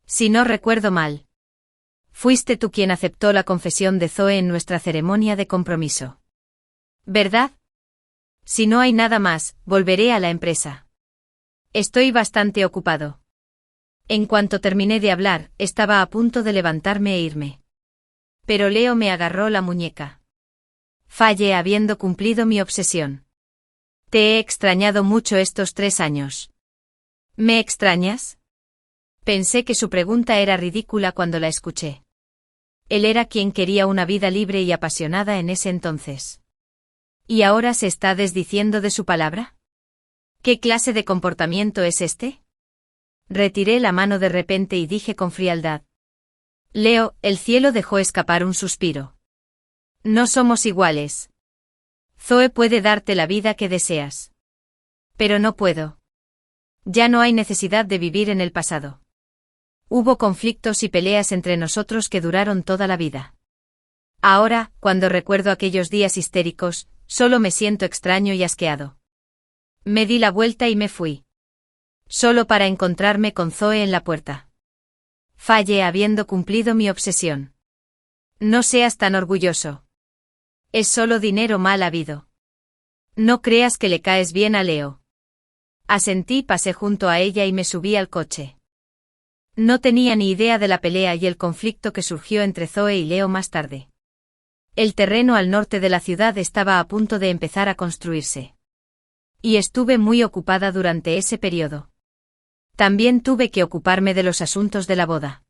Si no recuerdo mal. Fuiste tú quien aceptó la confesión de Zoe en nuestra ceremonia de compromiso. ¿Verdad? Si no hay nada más, volveré a la empresa. Estoy bastante ocupado. En cuanto terminé de hablar, estaba a punto de levantarme e irme. Pero Leo me agarró la muñeca. Fallé habiendo cumplido mi obsesión. Te he extrañado mucho estos 3 años. ¿Me extrañas? Pensé que su pregunta era ridícula cuando la escuché. Él era quien quería una vida libre y apasionada en ese entonces. ¿Y ahora se está desdiciendo de su palabra? ¿Qué clase de comportamiento es este? Retiré la mano de repente y dije con frialdad. Leo, el cielo dejó escapar un suspiro. No somos iguales. Zoe puede darte la vida que deseas. Pero no puedo. Ya no hay necesidad de vivir en el pasado. Hubo conflictos y peleas entre nosotros que duraron toda la vida. Ahora, cuando recuerdo aquellos días histéricos, solo me siento extraño y asqueado. Me di la vuelta y me fui. Solo para encontrarme con Zoe en la puerta. Fallé habiendo cumplido mi obsesión. No seas tan orgulloso. Es solo dinero mal habido. No creas que le caes bien a Leo. Asentí, pasé junto a ella y me subí al coche. No tenía ni idea de la pelea y el conflicto que surgió entre Zoe y Leo más tarde. El terreno al norte de la ciudad estaba a punto de empezar a construirse. Y estuve muy ocupada durante ese periodo. También tuve que ocuparme de los asuntos de la boda.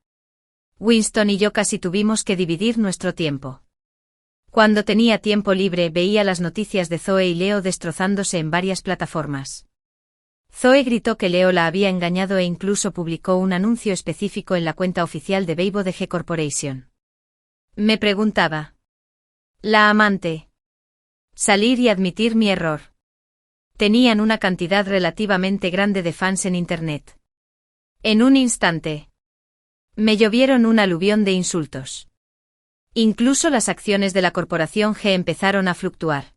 Winston y yo casi tuvimos que dividir nuestro tiempo. Cuando tenía tiempo libre veía las noticias de Zoe y Leo destrozándose en varias plataformas. Zoe gritó que Leo la había engañado e incluso publicó un anuncio específico en la cuenta oficial de Weibo de G Corporation. Me preguntaba. La amante. Salir y admitir mi error. Tenían una cantidad relativamente grande de fans en Internet. En un instante. Me llovieron un aluvión de insultos. Incluso las acciones de la corporación G empezaron a fluctuar.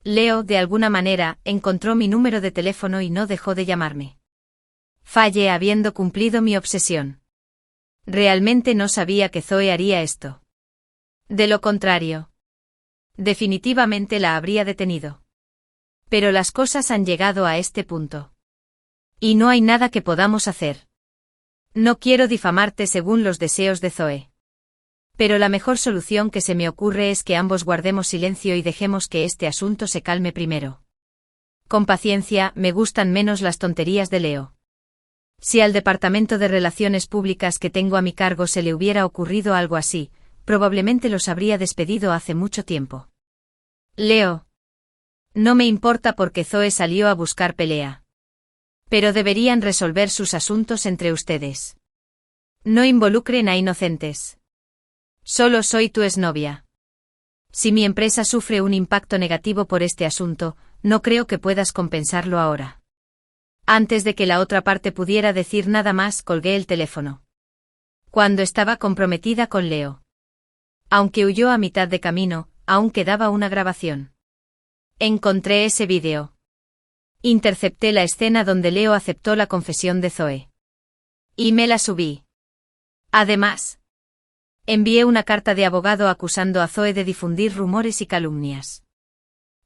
Leo, de alguna manera, encontró mi número de teléfono y no dejó de llamarme. Fallé habiendo cumplido mi obsesión. Realmente no sabía que Zoe haría esto. De lo contrario. Definitivamente la habría detenido. Pero las cosas han llegado a este punto. Y no hay nada que podamos hacer. No quiero difamarte según los deseos de Zoe. Pero la mejor solución que se me ocurre es que ambos guardemos silencio y dejemos que este asunto se calme primero. Con paciencia, me gustan menos las tonterías de Leo. Si al departamento de relaciones públicas que tengo a mi cargo se le hubiera ocurrido algo así, probablemente los habría despedido hace mucho tiempo. Leo. No me importa porque Zoe salió a buscar pelea. Pero deberían resolver sus asuntos entre ustedes. No involucren a inocentes. Solo soy tu exnovia. Si mi empresa sufre un impacto negativo por este asunto, no creo que puedas compensarlo ahora. Antes de que la otra parte pudiera decir nada más, colgué el teléfono. Cuando estaba comprometida con Leo. Aunque huyó a mitad de camino, aún quedaba una grabación. Encontré ese vídeo. Intercepté la escena donde Leo aceptó la confesión de Zoe. Y me la subí. Además, envié una carta de abogado acusando a Zoe de difundir rumores y calumnias.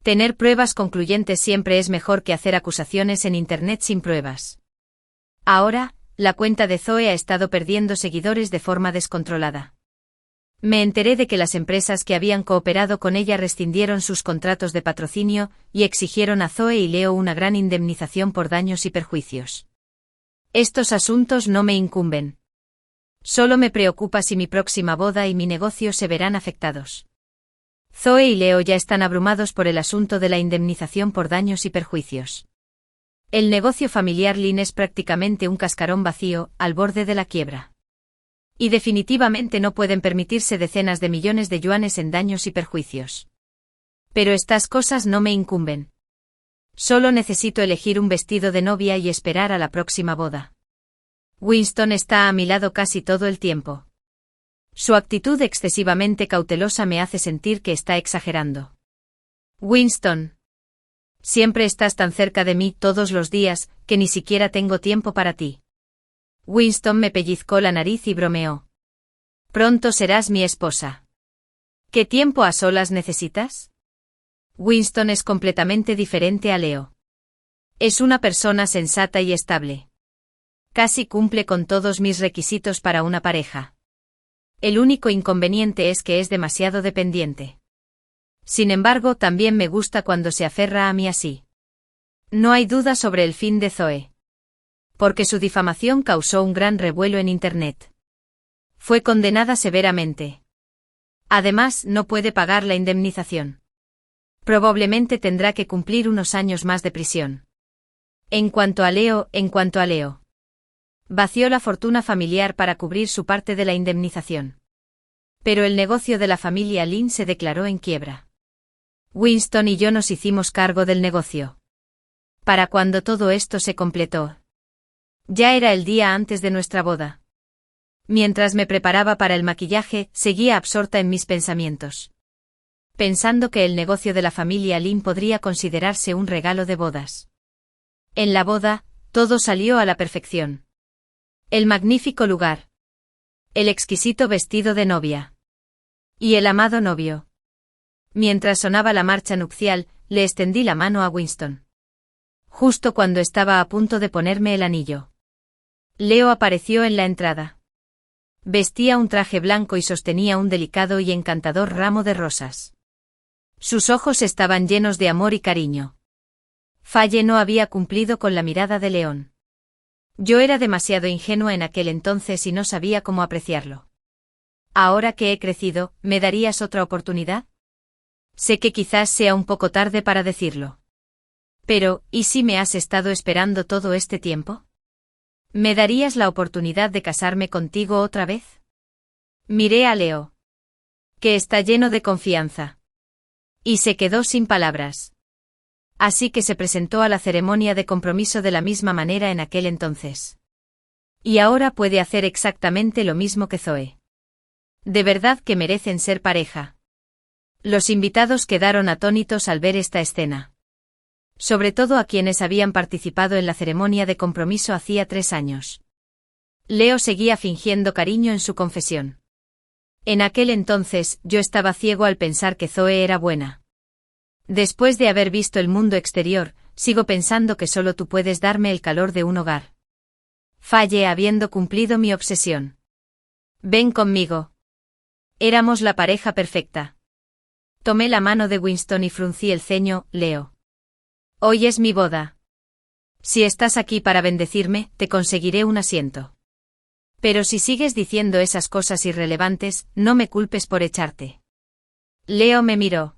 Tener pruebas concluyentes siempre es mejor que hacer acusaciones en Internet sin pruebas. Ahora, la cuenta de Zoe ha estado perdiendo seguidores de forma descontrolada. Me enteré de que las empresas que habían cooperado con ella rescindieron sus contratos de patrocinio y exigieron a Zoe y Leo una gran indemnización por daños y perjuicios. Estos asuntos no me incumben. Solo me preocupa si mi próxima boda y mi negocio se verán afectados. Zoe y Leo ya están abrumados por el asunto de la indemnización por daños y perjuicios. El negocio familiar Lin es prácticamente un cascarón vacío, al borde de la quiebra. Y definitivamente no pueden permitirse decenas de millones de yuanes en daños y perjuicios. Pero estas cosas no me incumben. Solo necesito elegir un vestido de novia y esperar a la próxima boda. Winston está a mi lado casi todo el tiempo. Su actitud excesivamente cautelosa me hace sentir que está exagerando. Winston. Siempre estás tan cerca de mí todos los días, que ni siquiera tengo tiempo para ti. Winston me pellizcó la nariz y bromeó. Pronto serás mi esposa. ¿Qué tiempo a solas necesitas? Winston es completamente diferente a Leo. Es una persona sensata y estable. Casi cumple con todos mis requisitos para una pareja. El único inconveniente es que es demasiado dependiente. Sin embargo, también me gusta cuando se aferra a mí así. No hay duda sobre el fin de Zoe. Porque su difamación causó un gran revuelo en Internet. Fue condenada severamente. Además, no puede pagar la indemnización. Probablemente tendrá que cumplir unos años más de prisión. En cuanto a Leo. Vació la fortuna familiar para cubrir su parte de la indemnización. Pero el negocio de la familia Lin se declaró en quiebra. Winston y yo nos hicimos cargo del negocio. Para cuando todo esto se completó. Ya era el día antes de nuestra boda. Mientras me preparaba para el maquillaje, seguía absorta en mis pensamientos. Pensando que el negocio de la familia Lin podría considerarse un regalo de bodas. En la boda, todo salió a la perfección. El magnífico lugar. El exquisito vestido de novia. Y el amado novio. Mientras sonaba la marcha nupcial, le extendí la mano a Winston. Justo cuando estaba a punto de ponerme el anillo. Leo apareció en la entrada. Vestía un traje blanco y sostenía un delicado y encantador ramo de rosas. Sus ojos estaban llenos de amor y cariño. Faye no había cumplido con la mirada de león. Yo era demasiado ingenua en aquel entonces y no sabía cómo apreciarlo. Ahora que he crecido, ¿me darías otra oportunidad? Sé que quizás sea un poco tarde para decirlo. Pero, ¿y si me has estado esperando todo este tiempo? ¿Me darías la oportunidad de casarme contigo otra vez? Miré a Leo. Que está lleno de confianza. Y se quedó sin palabras. Así que se presentó a la ceremonia de compromiso de la misma manera en aquel entonces. Y ahora puede hacer exactamente lo mismo que Zoe. De verdad que merecen ser pareja. Los invitados quedaron atónitos al ver esta escena. Sobre todo a quienes habían participado en la ceremonia de compromiso hacía 3 años. Leo seguía fingiendo cariño en su confesión. En aquel entonces, yo estaba ciego al pensar que Zoe era buena. Después de haber visto el mundo exterior, sigo pensando que solo tú puedes darme el calor de un hogar. Fallé habiendo cumplido mi obsesión. Ven conmigo. Éramos la pareja perfecta. Tomé la mano de Winston y fruncí el ceño. Leo. Hoy es mi boda. Si estás aquí para bendecirme, te conseguiré un asiento. Pero si sigues diciendo esas cosas irrelevantes, no me culpes por echarte. Leo me miró.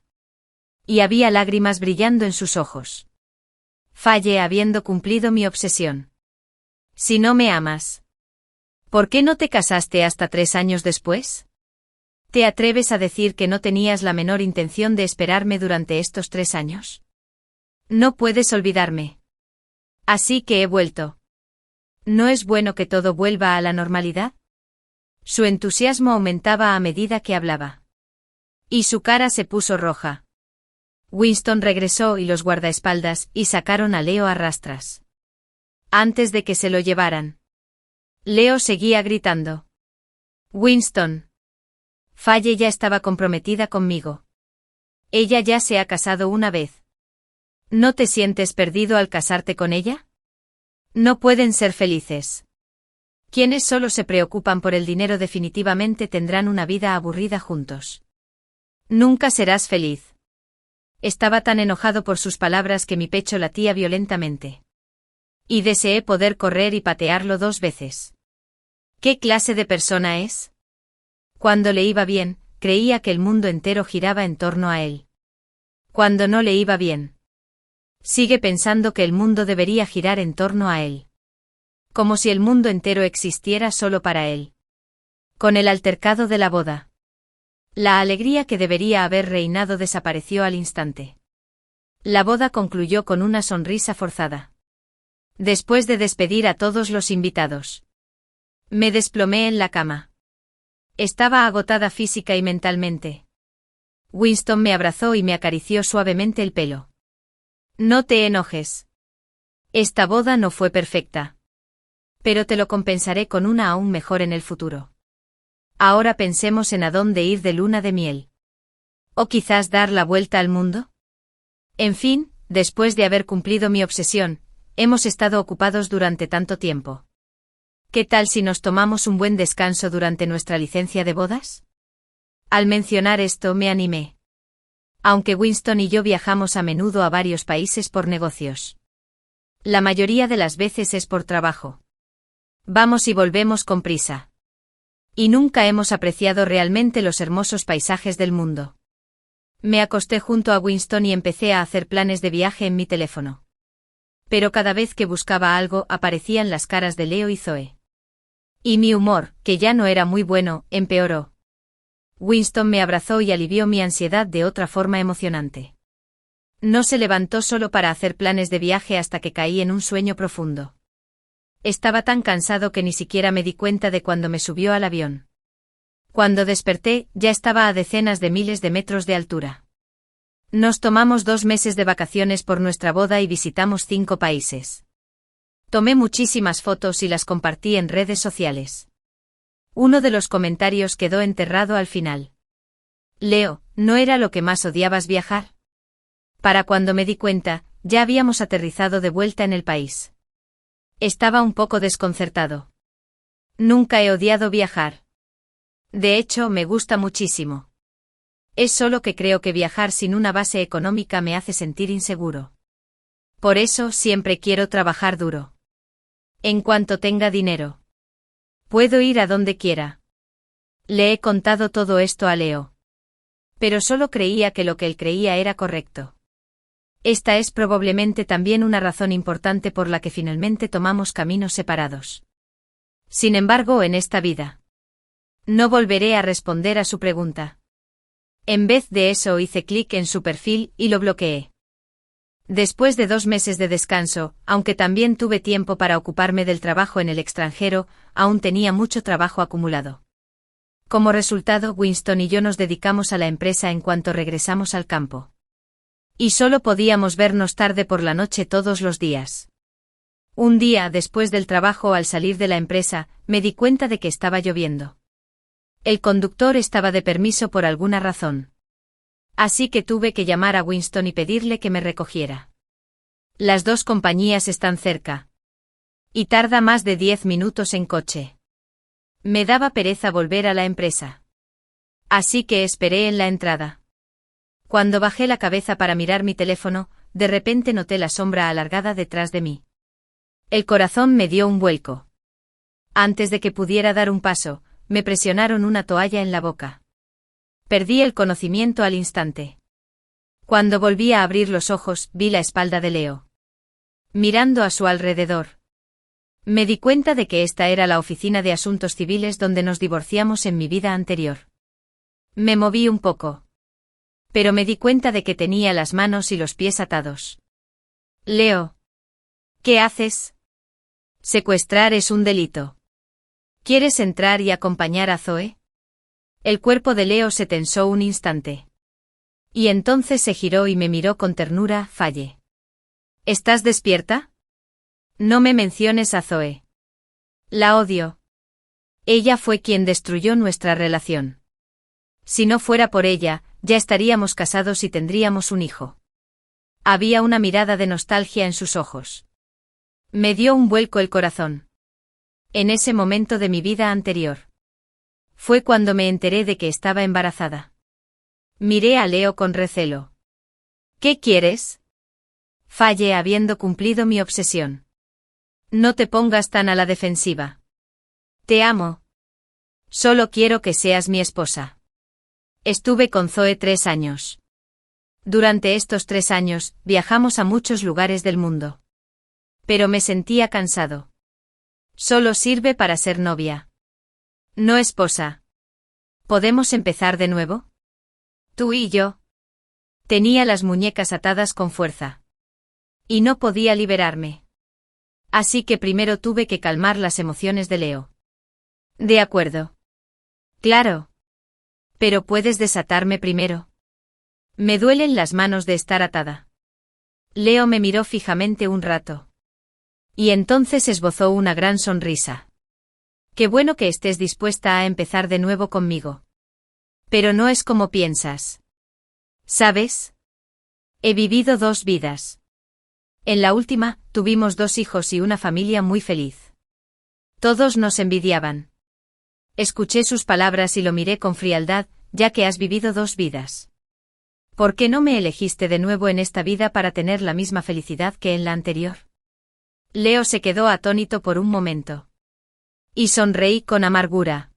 Y había lágrimas brillando en sus ojos. Fallé habiendo cumplido mi obsesión. Si no me amas, ¿por qué no te casaste hasta 3 años después? ¿Te atreves a decir que no tenías la menor intención de esperarme durante estos 3 años? No puedes olvidarme. Así que he vuelto. ¿No es bueno que todo vuelva a la normalidad? Su entusiasmo aumentaba a medida que hablaba. Y su cara se puso roja. Winston regresó y los guardaespaldas y sacaron a Leo a rastras. Antes de que se lo llevaran. Leo seguía gritando. Winston. Faye ya estaba comprometida conmigo. Ella ya se ha casado una vez. ¿No te sientes perdido al casarte con ella? No pueden ser felices. Quienes solo se preocupan por el dinero definitivamente tendrán una vida aburrida juntos. Nunca serás feliz. Estaba tan enojado por sus palabras que mi pecho latía violentamente. Y deseé poder correr y patearlo 2 veces. ¿Qué clase de persona es? Cuando le iba bien, creía que el mundo entero giraba en torno a él. Cuando no le iba bien, sigue pensando que el mundo debería girar en torno a él. Como si el mundo entero existiera solo para él. Con el altercado de la boda. La alegría que debería haber reinado desapareció al instante. La boda concluyó con una sonrisa forzada. Después de despedir a todos los invitados, me desplomé en la cama. Estaba agotada física y mentalmente. Winston me abrazó y me acarició suavemente el pelo. No te enojes. Esta boda no fue perfecta. Pero te lo compensaré con una aún mejor en el futuro. Ahora pensemos en a dónde ir de luna de miel. ¿O quizás dar la vuelta al mundo? En fin, después de haber cumplido mi obsesión, hemos estado ocupados durante tanto tiempo. ¿Qué tal si nos tomamos un buen descanso durante nuestra licencia de bodas? Al mencionar esto me animé. Aunque Winston y yo viajamos a menudo a varios países por negocios. La mayoría de las veces es por trabajo. Vamos y volvemos con prisa. Y nunca hemos apreciado realmente los hermosos paisajes del mundo. Me acosté junto a Winston y empecé a hacer planes de viaje en mi teléfono. Pero cada vez que buscaba algo aparecían las caras de Leo y Zoe. Y mi humor, que ya no era muy bueno, empeoró. Winston me abrazó y alivió mi ansiedad de otra forma emocionante. No se levantó solo para hacer planes de viaje hasta que caí en un sueño profundo. Estaba tan cansado que ni siquiera me di cuenta de cuando me subió al avión. Cuando desperté, ya estaba a decenas de miles de metros de altura. Nos tomamos 2 meses de vacaciones por nuestra boda y visitamos 5 países. Tomé muchísimas fotos y las compartí en redes sociales. Uno de los comentarios quedó enterrado al final. Leo, ¿no era lo que más odiabas viajar? Para cuando me di cuenta, ya habíamos aterrizado de vuelta en el país. Estaba un poco desconcertado. Nunca he odiado viajar. De hecho, me gusta muchísimo. Es solo que creo que viajar sin una base económica me hace sentir inseguro. Por eso siempre quiero trabajar duro. En cuanto tenga dinero, puedo ir a donde quiera. Le he contado todo esto a Leo. Pero solo creía que lo que él creía era correcto. Esta es probablemente también una razón importante por la que finalmente tomamos caminos separados. Sin embargo, en esta vida, no volveré a responder a su pregunta. En vez de eso hice clic en su perfil y lo bloqueé. Después de 2 meses de descanso, aunque también tuve tiempo para ocuparme del trabajo en el extranjero, aún tenía mucho trabajo acumulado. Como resultado, Winston y yo nos dedicamos a la empresa en cuanto regresamos al campo. Y solo podíamos vernos tarde por la noche todos los días. Un día, después del trabajo al salir de la empresa, me di cuenta de que estaba lloviendo. El conductor estaba de permiso por alguna razón. Así que tuve que llamar a Winston y pedirle que me recogiera. Las 2 compañías están cerca. Y tarda más de 10 minutos en coche. Me daba pereza volver a la empresa. Así que esperé en la entrada. Cuando bajé la cabeza para mirar mi teléfono, de repente noté la sombra alargada detrás de mí. El corazón me dio un vuelco. Antes de que pudiera dar un paso, me presionaron una toalla en la boca. Perdí el conocimiento al instante. Cuando volví a abrir los ojos, vi la espalda de Leo. Mirando a su alrededor. Me di cuenta de que esta era la oficina de asuntos civiles donde nos divorciamos en mi vida anterior. Me moví un poco. Pero me di cuenta de que tenía las manos y los pies atados. Leo. ¿Qué haces? Secuestrar es un delito. ¿Quieres entrar y acompañar a Zoe? El cuerpo de Leo se tensó un instante. Y entonces se giró y me miró con ternura. Falle. ¿Estás despierta? No me menciones a Zoe. La odio. Ella fue quien destruyó nuestra relación. Si no fuera por ella, ya estaríamos casados y tendríamos un hijo. Había una mirada de nostalgia en sus ojos. Me dio un vuelco el corazón. En ese momento de mi vida anterior. Fue cuando me enteré de que estaba embarazada. Miré a Leo con recelo. ¿Qué quieres? Fallé habiendo cumplido mi obsesión. No te pongas tan a la defensiva. Te amo. Solo quiero que seas mi esposa. Estuve con Zoe 3 años. Durante estos 3 años, viajamos a muchos lugares del mundo. Pero me sentía cansado. Solo sirve para ser novia. No esposa. ¿Podemos empezar de nuevo? Tú y yo. Tenía las muñecas atadas con fuerza. Y no podía liberarme. Así que primero tuve que calmar las emociones de Leo. De acuerdo. Claro. Pero puedes desatarme primero. Me duelen las manos de estar atada. Leo me miró fijamente un rato. Y entonces esbozó una gran sonrisa. Qué bueno que estés dispuesta a empezar de nuevo conmigo. Pero no es como piensas. ¿Sabes? He vivido 2 vidas. En la última, tuvimos 2 hijos y una familia muy feliz. Todos nos envidiaban. Escuché sus palabras y lo miré con frialdad, ya que has vivido 2 vidas. ¿Por qué no me elegiste de nuevo en esta vida para tener la misma felicidad que en la anterior? Leo se quedó atónito por un momento. Y sonreí con amargura.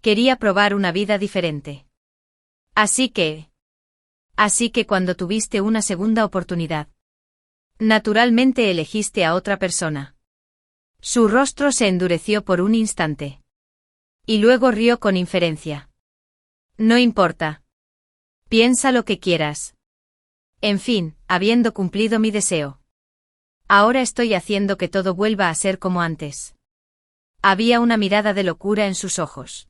Quería probar una vida diferente. Así que cuando tuviste una segunda oportunidad, naturalmente elegiste a otra persona. Su rostro se endureció por un instante. Y luego rió con inferencia. No importa. Piensa lo que quieras. En fin, habiendo cumplido mi deseo. Ahora estoy haciendo que todo vuelva a ser como antes. Había una mirada de locura en sus ojos.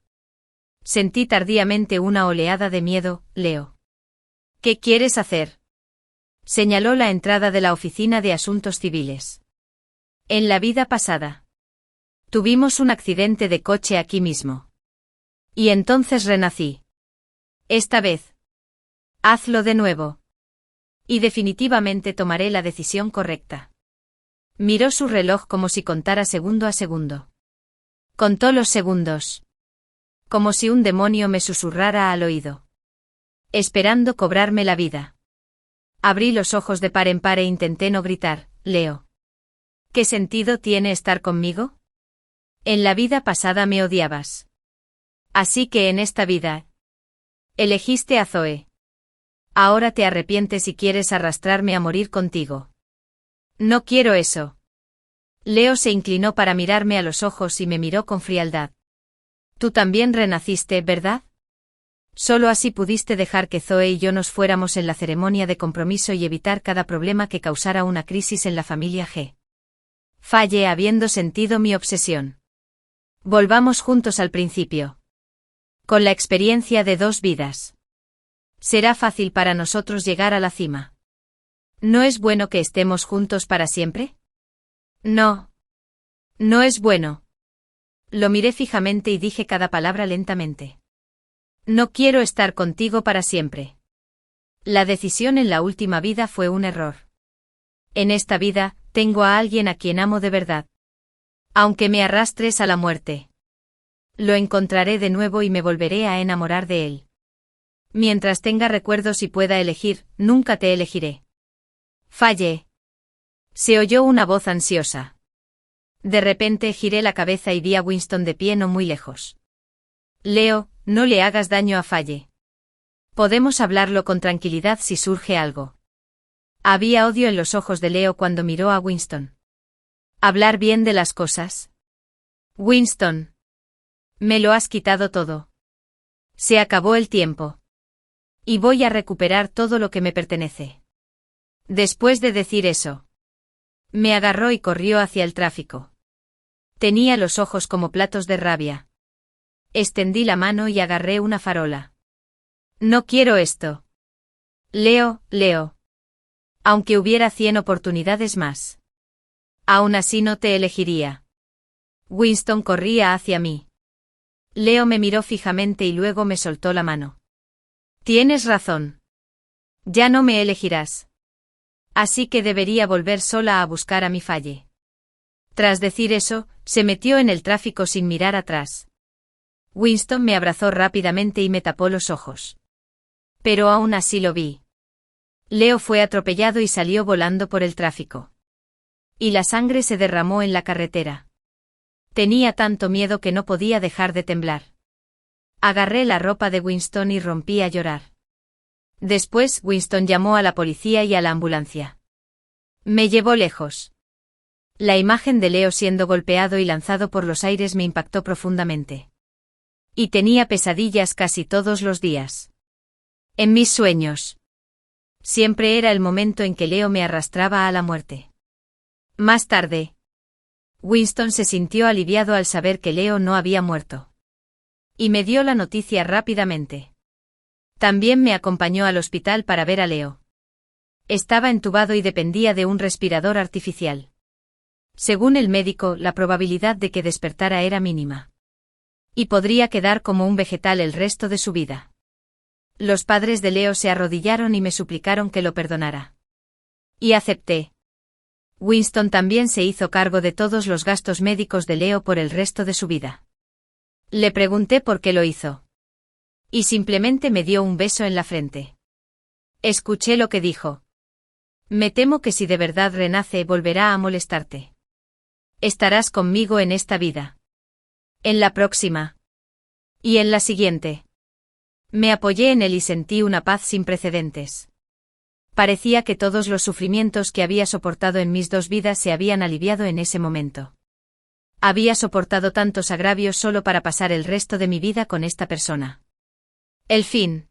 Sentí tardíamente una oleada de miedo. Leo. ¿Qué quieres hacer? Señaló la entrada de la oficina de asuntos civiles. En la vida pasada. Tuvimos un accidente de coche aquí mismo. Y entonces renací. Esta vez. Hazlo de nuevo. Y definitivamente tomaré la decisión correcta. Miró su reloj como si contara segundo a segundo. Contó los segundos. Como si un demonio me susurrara al oído. Esperando cobrarme la vida. Abrí los ojos de par en par e intenté no gritar. Leo. ¿Qué sentido tiene estar conmigo? En la vida pasada me odiabas. Así que en esta vida. Elegiste a Zoe. Ahora te arrepientes y quieres arrastrarme a morir contigo. No quiero eso. Leo se inclinó para mirarme a los ojos y me miró con frialdad. Tú también renaciste, ¿verdad? Solo así pudiste dejar que Zoe y yo nos fuéramos en la ceremonia de compromiso y evitar cada problema que causara una crisis en la familia G. Fallé habiendo sentido mi obsesión. Volvamos juntos al principio. Con la experiencia de 2 vidas. Será fácil para nosotros llegar a la cima. ¿No es bueno que estemos juntos para siempre? No. No es bueno. Lo miré fijamente y dije cada palabra lentamente. No quiero estar contigo para siempre. La decisión en la última vida fue un error. En esta vida, tengo a alguien a quien amo de verdad. Aunque me arrastres a la muerte. Lo encontraré de nuevo y me volveré a enamorar de él. Mientras tenga recuerdos y pueda elegir, nunca te elegiré. Fallé. Se oyó una voz ansiosa. De repente giré la cabeza y vi a Winston de pie no muy lejos. Leo, no le hagas daño a Faye. Podemos hablarlo con tranquilidad si surge algo. Había odio en los ojos de Leo cuando miró a Winston. ¿Hablar bien de las cosas? Winston. Me lo has quitado todo. Se acabó el tiempo. Y voy a recuperar todo lo que me pertenece. Después de decir eso, me agarró y corrió hacia el tráfico. Tenía los ojos como platos de rabia. Extendí la mano y agarré una farola. No quiero esto. Leo. Aunque hubiera 100 oportunidades más. Aún así no te elegiría. Winston corría hacia mí. Leo me miró fijamente y luego me soltó la mano. Tienes razón. Ya no me elegirás. Así que debería volver sola a buscar a mi Faye. Tras decir eso, se metió en el tráfico sin mirar atrás. Winston me abrazó rápidamente y me tapó los ojos. Pero aún así lo vi. Leo fue atropellado y salió volando por el tráfico. Y la sangre se derramó en la carretera. Tenía tanto miedo que no podía dejar de temblar. Agarré la ropa de Winston y rompí a llorar. Después, Winston llamó a la policía y a la ambulancia. Me llevó lejos. La imagen de Leo siendo golpeado y lanzado por los aires me impactó profundamente. Y tenía pesadillas casi todos los días. En mis sueños. Siempre era el momento en que Leo me arrastraba a la muerte. Más tarde, Winston se sintió aliviado al saber que Leo no había muerto. Y me dio la noticia rápidamente. También me acompañó al hospital para ver a Leo. Estaba entubado y dependía de un respirador artificial. Según el médico, la probabilidad de que despertara era mínima. Y podría quedar como un vegetal el resto de su vida. Los padres de Leo se arrodillaron y me suplicaron que lo perdonara. Y acepté. Winston también se hizo cargo de todos los gastos médicos de Leo por el resto de su vida. Le pregunté por qué lo hizo. Y simplemente me dio un beso en la frente. Escuché lo que dijo. Me temo que si de verdad renace volverá a molestarte. Estarás conmigo en esta vida. En la próxima. Y en la siguiente. Me apoyé en él y sentí una paz sin precedentes. Parecía que todos los sufrimientos que había soportado en mis 2 vidas se habían aliviado en ese momento. Había soportado tantos agravios solo para pasar el resto de mi vida con esta persona. El fin.